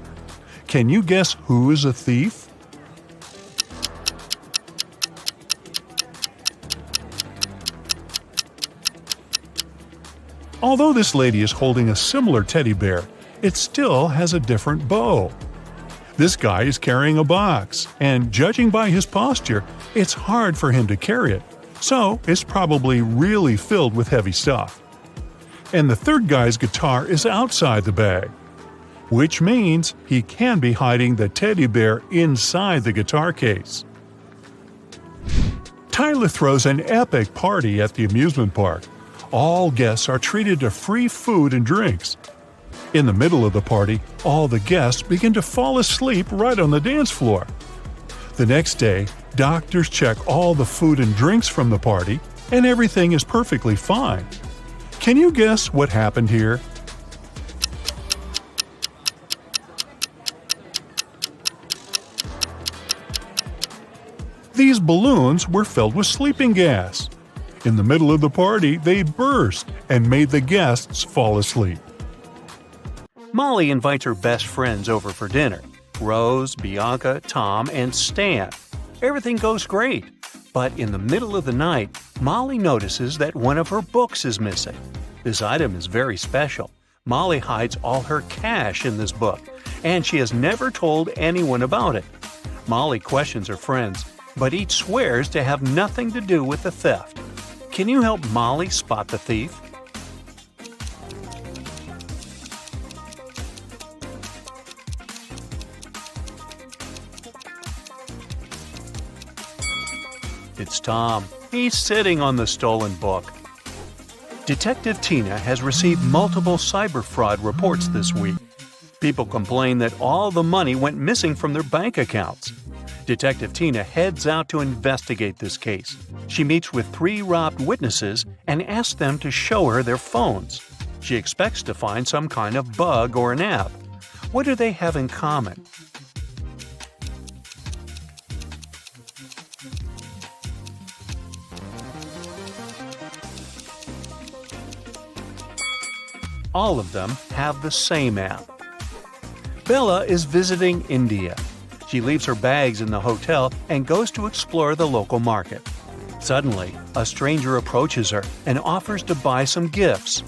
Can you guess who is a thief? Although this lady is holding a similar teddy bear, it still has a different bow. This guy is carrying a box, and judging by his posture, it's hard for him to carry it, so it's probably really filled with heavy stuff. And the third guy's guitar is outside the bag, which means he can be hiding the teddy bear inside the guitar case. Tyler throws an epic party at the amusement park. All guests are treated to free food and drinks. In the middle of the party, all the guests begin to fall asleep right on the dance floor. The next day, doctors check all the food and drinks from the party, and everything is perfectly fine. Can you guess what happened here? These balloons were filled with sleeping gas. In the middle of the party, they burst and made the guests fall asleep. Molly invites her best friends over for dinner. Rose, Bianca, Tom, and Stan. Everything goes great. But in the middle of the night, Molly notices that one of her books is missing. This item is very special. Molly hides all her cash in this book, and she has never told anyone about it. Molly questions her friends, but each swears to have nothing to do with the theft. Can you help Molly spot the thief? It's Tom. He's sitting on the stolen book. Detective Tina has received multiple cyber fraud reports this week. People complain that all the money went missing from their bank accounts. Detective Tina heads out to investigate this case. She meets with 3 robbed witnesses and asks them to show her their phones. She expects to find some kind of bug or an app. What do they have in common? All of them have the same app. Bella is visiting India. She leaves her bags in the hotel and goes to explore the local market. Suddenly, a stranger approaches her and offers to buy some gifts.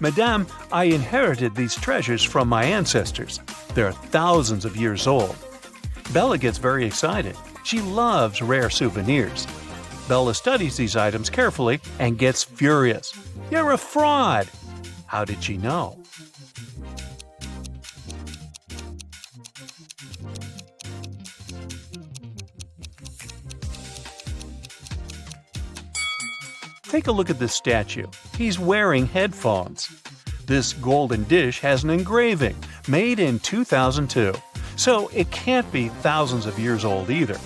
"Madame, I inherited these treasures from my ancestors. They're thousands of years old." Bella gets very excited. She loves rare souvenirs. Bella studies these items carefully and gets furious. "You're a fraud!" How did she know? Take a look at this statue. He's wearing headphones. This golden dish has an engraving, made in 2002, so it can't be thousands of years old either.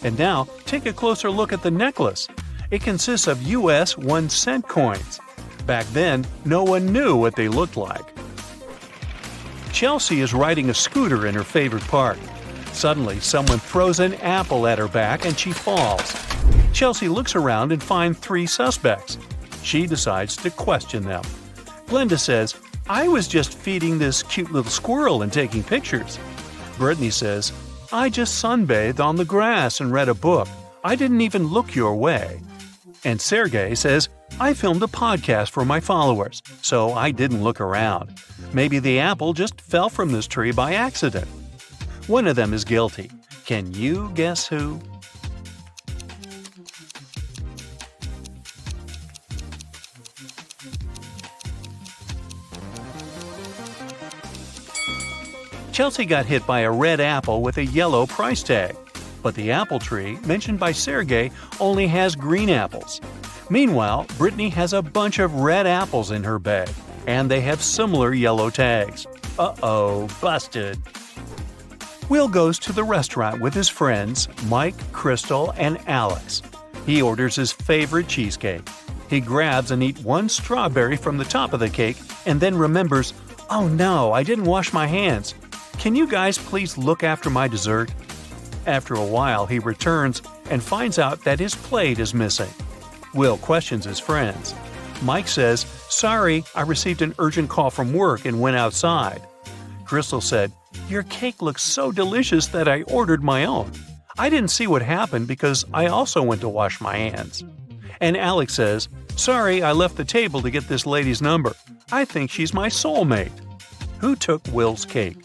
And now, take a closer look at the necklace. It consists of US 1-cent coins. Back then, no one knew what they looked like. Chelsea is riding a scooter in her favorite park. Suddenly, someone throws an apple at her back and she falls. Chelsea looks around and finds 3 suspects. She decides to question them. Glenda says, "I was just feeding this cute little squirrel and taking pictures." Brittany says, "I just sunbathed on the grass and read a book. I didn't even look your way." And Sergey says, "I filmed a podcast for my followers, so I didn't look around. Maybe the apple just fell from this tree by accident." One of them is guilty. Can you guess who? Chelsea got hit by a red apple with a yellow price tag, but the apple tree mentioned by Sergey only has green apples. Meanwhile, Brittany has a bunch of red apples in her bag, and they have similar yellow tags. Uh-oh, busted. Will goes to the restaurant with his friends Mike, Crystal, and Alex. He orders his favorite cheesecake. He grabs and eats one strawberry from the top of the cake and then remembers, "Oh no, I didn't wash my hands. Can you guys please look after my dessert?" After a while, he returns and finds out that his plate is missing. Will questions his friends. Mike says, "Sorry, I received an urgent call from work and went outside." Crystal said, "Your cake looks so delicious that I ordered my own. I didn't see what happened because I also went to wash my hands." And Alex says, "Sorry, I left the table to get this lady's number. I think she's my soulmate." Who took Will's cake?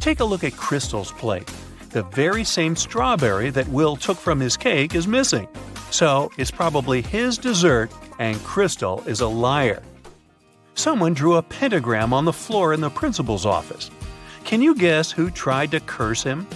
Take a look at Crystal's plate. The very same strawberry that Will took from his cake is missing. So it's probably his dessert, and Crystal is a liar. Someone drew a pentagram on the floor in the principal's office. Can you guess who tried to curse him?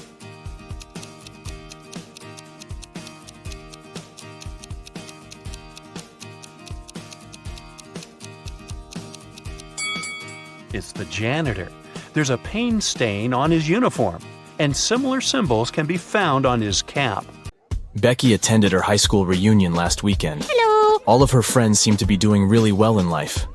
It's the janitor. There's a paint stain on his uniform, and similar symbols can be found on his cap. Becky attended her high school reunion last weekend. Hello! All of her friends seemed to be doing really well in life.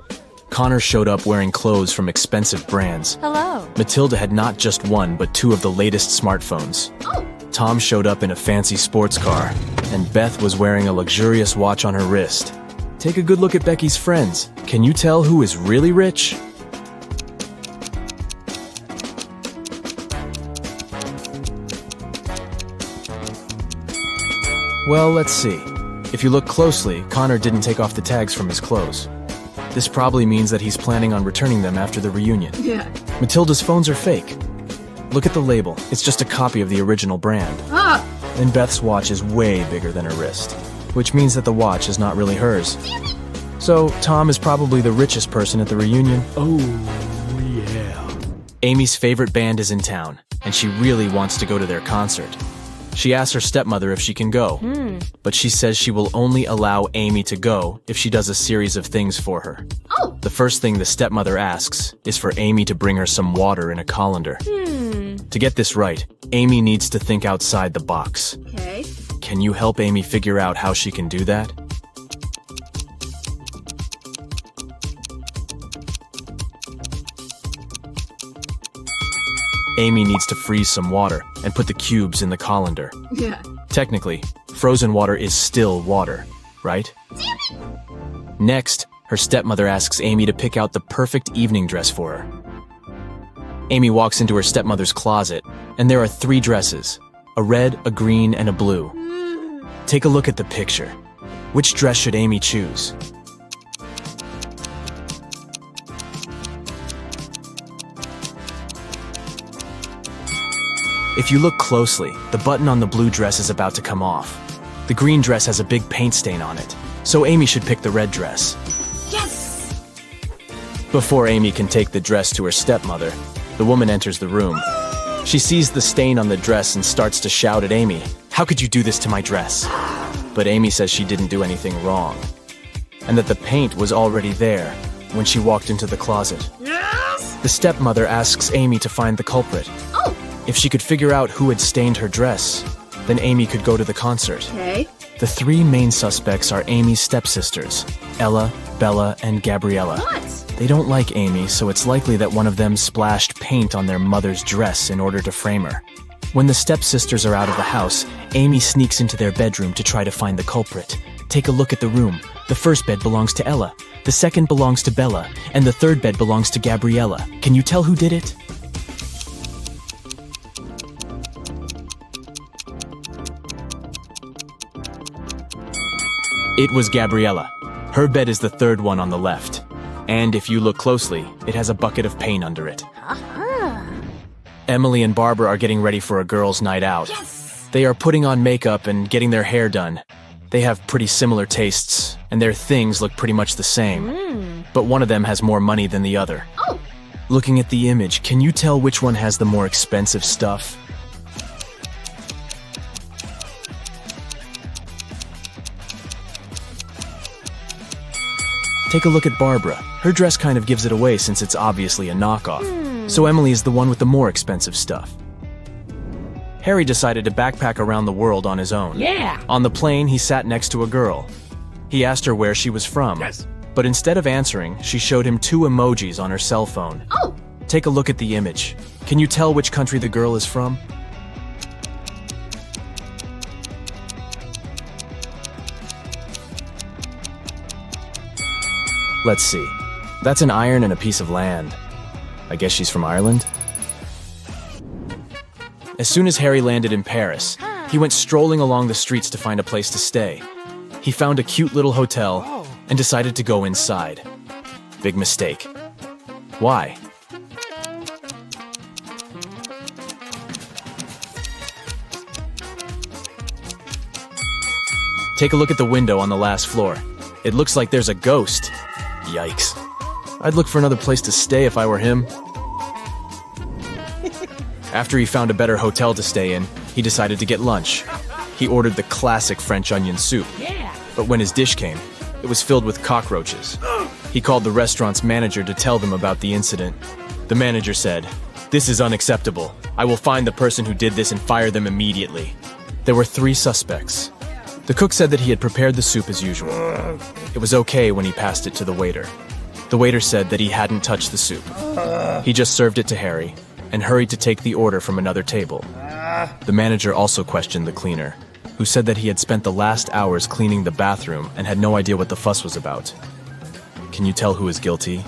Connor showed up wearing clothes from expensive brands. Hello! Matilda had not just one, but two of the latest smartphones. Oh! Tom showed up in a fancy sports car, and Beth was wearing a luxurious watch on her wrist. Take a good look at Becky's friends. Can you tell who is really rich? Well, let's see. If you look closely, Connor didn't take off the tags from his clothes. This probably means that he's planning on returning them after the reunion. Yeah. Matilda's phones are fake. Look at the label. It's just a copy of the original brand. Ah! And Beth's watch is way bigger than her wrist, which means that the watch is not really hers. So, Tom is probably the richest person at the reunion. Oh, yeah. Amy's favorite band is in town, and she really wants to go to their concert. She asks her stepmother if she can go, but she says she will only allow Amy to go if she does a series of things for her. Oh! The first thing the stepmother asks is for Amy to bring her some water in a colander. To get this right, Amy needs to think outside the box. Okay. Can you help Amy figure out how she can do that? Amy needs to freeze some water and put the cubes in the colander. Yeah. Technically, frozen water is still water, right? Next, her stepmother asks Amy to pick out the perfect evening dress for her. Amy walks into her stepmother's closet, and there are 3 dresses: a red, a green, and a blue. Take a look at the picture. Which dress should Amy choose? If you look closely, the button on the blue dress is about to come off. The green dress has a big paint stain on it, so Amy should pick the red dress. Yes! Before Amy can take the dress to her stepmother, the woman enters the room. She sees the stain on the dress and starts to shout at Amy, "How could you do this to my dress?" But Amy says she didn't do anything wrong, and that the paint was already there when she walked into the closet. Yes! The stepmother asks Amy to find the culprit. Oh! If she could figure out who had stained her dress, then Amy could go to the concert. Okay. The 3 main suspects are Amy's stepsisters, Ella, Bella, and Gabriella. What? They don't like Amy, so it's likely that one of them splashed paint on their mother's dress in order to frame her. When the stepsisters are out of the house, Amy sneaks into their bedroom to try to find the culprit. Take a look at the room. The first bed belongs to Ella, the second belongs to Bella, and the third bed belongs to Gabriella. Can you tell who did it? It was Gabriella. Her bed is the third one on the left. And if you look closely, it has a bucket of paint under it. Emily and Barbara are getting ready for a girls' night out. Yes! They are putting on makeup and getting their hair done. They have pretty similar tastes, and their things look pretty much the same. But one of them has more money than the other. Oh! Looking at the image, can you tell which one has the more expensive stuff? Take a look at Barbara. Her dress kind of gives it away since it's obviously a knockoff. So Emily is the one with the more expensive stuff. Harry decided to backpack around the world on his own. Yeah! On the plane, he sat next to a girl. He asked her where she was from. Yes. But instead of answering, she showed him 2 emojis on her cell phone. Oh! Take a look at the image. Can you tell which country the girl is from? Let's see. That's an iron and a piece of land. I guess she's from Ireland? As soon as Harry landed in Paris, he went strolling along the streets to find a place to stay. He found a cute little hotel and decided to go inside. Big mistake. Why? Take a look at the window on the last floor. It looks like there's a ghost. Yikes. I'd look for another place to stay if I were him. After he found a better hotel to stay in, he decided to get lunch. He ordered the classic French onion soup. Yeah! But when his dish came, it was filled with cockroaches. He called the restaurant's manager to tell them about the incident. The manager said, "This is unacceptable. I will find the person who did this and fire them immediately." There were 3 suspects. The cook said that he had prepared the soup as usual. It was okay when he passed it to the waiter. The waiter said that he hadn't touched the soup. He just served it to Harry and hurried to take the order from another table. The manager also questioned the cleaner, who said that he had spent the last hours cleaning the bathroom and had no idea what the fuss was about. Can you tell who is guilty?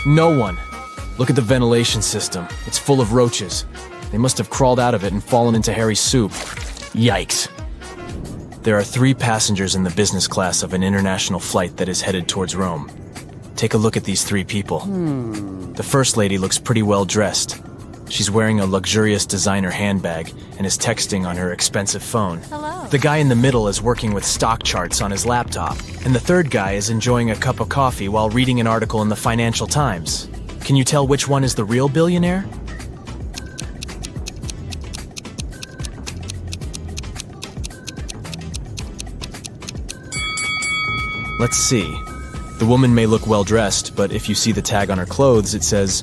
No one. Look at the ventilation system. It's full of roaches. They must have crawled out of it and fallen into Harry's soup. Yikes. There are 3 passengers in the business class of an international flight that is headed towards Rome. Take a look at these 3 people. The first lady looks pretty well dressed. She's wearing a luxurious designer handbag and is texting on her expensive phone. Hello. The guy in the middle is working with stock charts on his laptop, and the third guy is enjoying a cup of coffee while reading an article in the Financial Times. Can you tell which one is the real billionaire? Let's see. The woman may look well dressed, but if you see the tag on her clothes, it says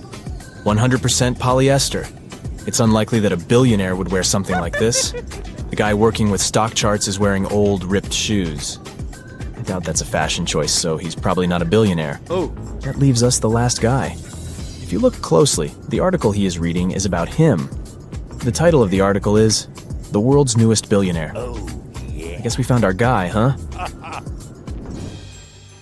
100% polyester. It's unlikely that a billionaire would wear something like this. The guy working with stock charts is wearing old, ripped shoes. I doubt that's a fashion choice, so he's probably not a billionaire. Oh, That leaves us the last guy. If you look closely, the article he is reading is about him. The title of the article is The World's Newest Billionaire. oh, yeah. I guess we found our guy, huh?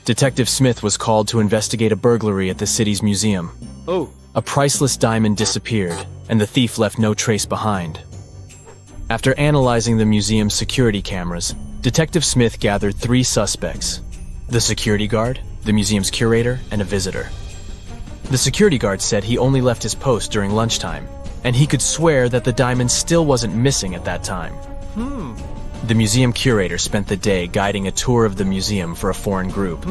Detective Smith was called to investigate a burglary at the city's museum. Oh, A priceless diamond disappeared, and the thief left no trace behind. After analyzing the museum's security cameras, Detective Smith gathered 3 suspects: the security guard, the museum's curator, and a visitor. The security guard said he only left his post during lunchtime, and he could swear that the diamond still wasn't missing at that time. The museum curator spent the day guiding a tour of the museum for a foreign group.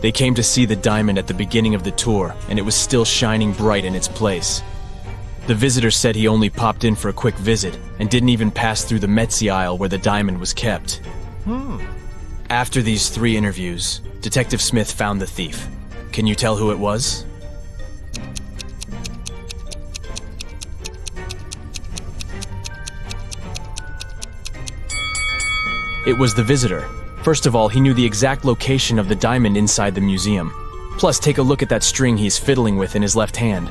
They came to see the diamond at the beginning of the tour, and it was still shining bright in its place. The visitor said he only popped in for a quick visit and didn't even pass through the Metzi aisle where the diamond was kept. After these 3 interviews, Detective Smith found the thief. Can you tell who it was? It was the visitor. First of all, he knew the exact location of the diamond inside the museum. Plus, take a look at that string he's fiddling with in his left hand.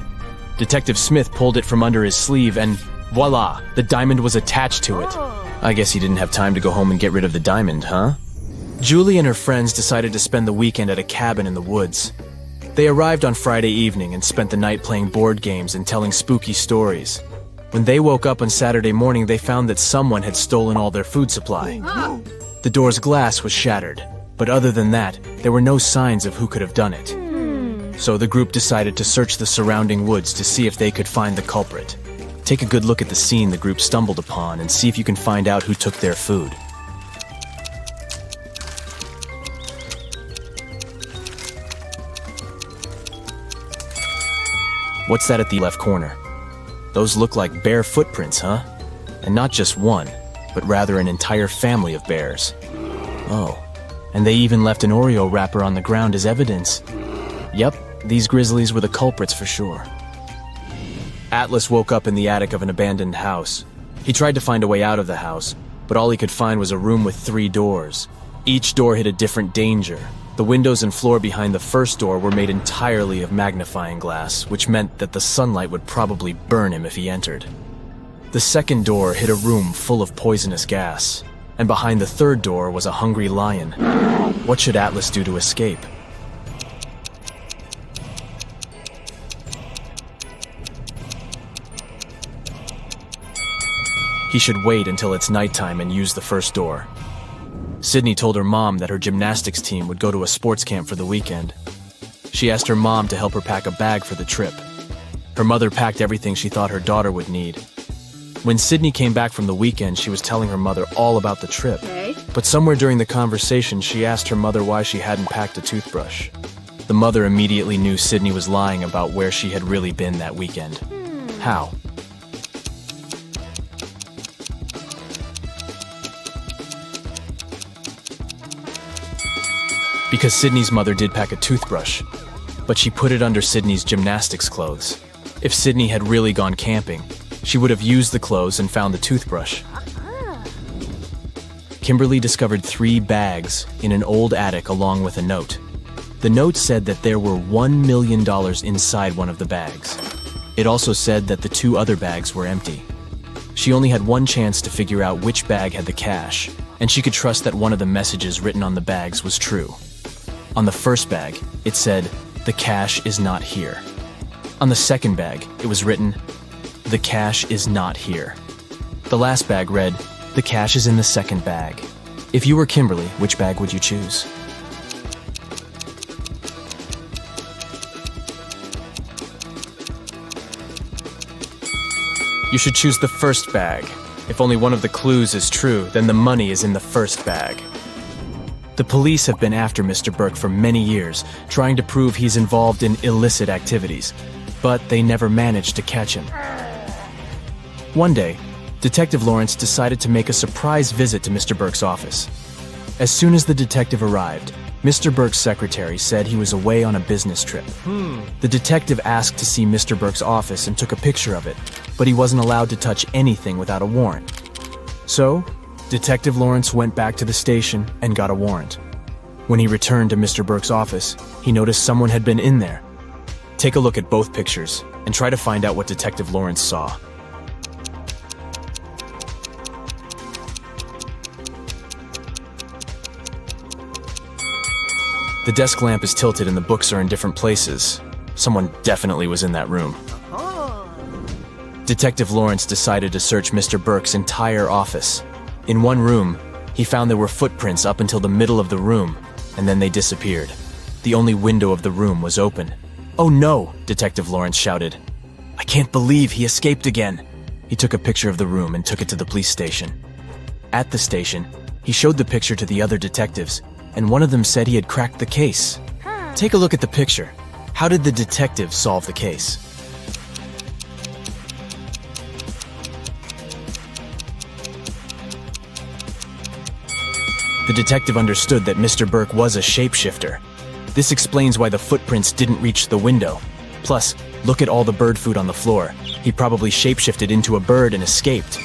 Detective Smith pulled it from under his sleeve and voila, the diamond was attached to it. I guess he didn't have time to go home and get rid of the diamond, huh? Julie and her friends decided to spend the weekend at a cabin in the woods. They arrived on Friday evening and spent the night playing board games and telling spooky stories. When they woke up on Saturday morning, they found that someone had stolen all their food supply. The door's glass was shattered, but other than that, there were no signs of who could have done it. So the group decided to search the surrounding woods to see if they could find the culprit. Take a good look at the scene the group stumbled upon and see if you can find out who took their food. What's that at the left corner? Those look like bear footprints, huh? And not just one, but rather an entire family of bears. Oh, and they even left an Oreo wrapper on the ground as evidence. Yep, these grizzlies were the culprits for sure. Atlas woke up in the attic of an abandoned house. He tried to find a way out of the house, but all he could find was a room with 3 doors. Each door hid a different danger. The windows and floor behind the first door were made entirely of magnifying glass, which meant that the sunlight would probably burn him if he entered. The second door hid a room full of poisonous gas, and behind the third door was a hungry lion. What should Atlas do to escape? He should wait until it's nighttime and use the first door. Sydney told her mom that her gymnastics team would go to a sports camp for the weekend. She asked her mom to help her pack a bag for the trip. Her mother packed everything she thought her daughter would need. When Sydney came back from the weekend, she was telling her mother all about the trip. But somewhere during the conversation, she asked her mother why she hadn't packed a toothbrush. The mother immediately knew Sydney was lying about where she had really been that weekend. How? Because Sydney's mother did pack a toothbrush, but she put it under Sydney's gymnastics clothes. If Sydney had really gone camping, she would have used the clothes and found the toothbrush. Kimberly discovered 3 bags in an old attic along with a note. The note said that there were $1 million inside one of the bags. It also said that the 2 other bags were empty. She only had one chance to figure out which bag had the cash, and she could trust that one of the messages written on the bags was true. On the first bag, it said, "The cash is not here." On the second bag, it was written, "The cash is not here." The last bag read, "The cash is in the second bag." If you were Kimberly, which bag would you choose? You should choose the first bag. If only one of the clues is true, then the money is in the first bag. The police have been after Mr. Burke for many years, trying to prove he's involved in illicit activities, but they never managed to catch him. One day, Detective Lawrence decided to make a surprise visit to Mr. Burke's office. As soon as the detective arrived, Mr. Burke's secretary said he was away on a business trip. The detective asked to see Mr. Burke's office and took a picture of it, but he wasn't allowed to touch anything without a warrant. So, Detective Lawrence went back to the station and got a warrant. When he returned to Mr. Burke's office, he noticed someone had been in there. Take a look at both pictures and try to find out what Detective Lawrence saw. The desk lamp is tilted and the books are in different places. Someone definitely was in that room. Detective Lawrence decided to search Mr. Burke's entire office. In one room, he found there were footprints up until the middle of the room, and then they disappeared. The only window of the room was open. "Oh no!" Detective Lawrence shouted. "I can't believe he escaped again." He took a picture of the room and took it to the police station. At the station, he showed the picture to the other detectives, and one of them said he had cracked the case. Take a look at the picture. How did the detective solve the case? The detective understood that Mr. Burke was a shapeshifter. This explains why the footprints didn't reach the window. Plus, look at all the bird food on the floor. He probably shapeshifted into a bird and escaped.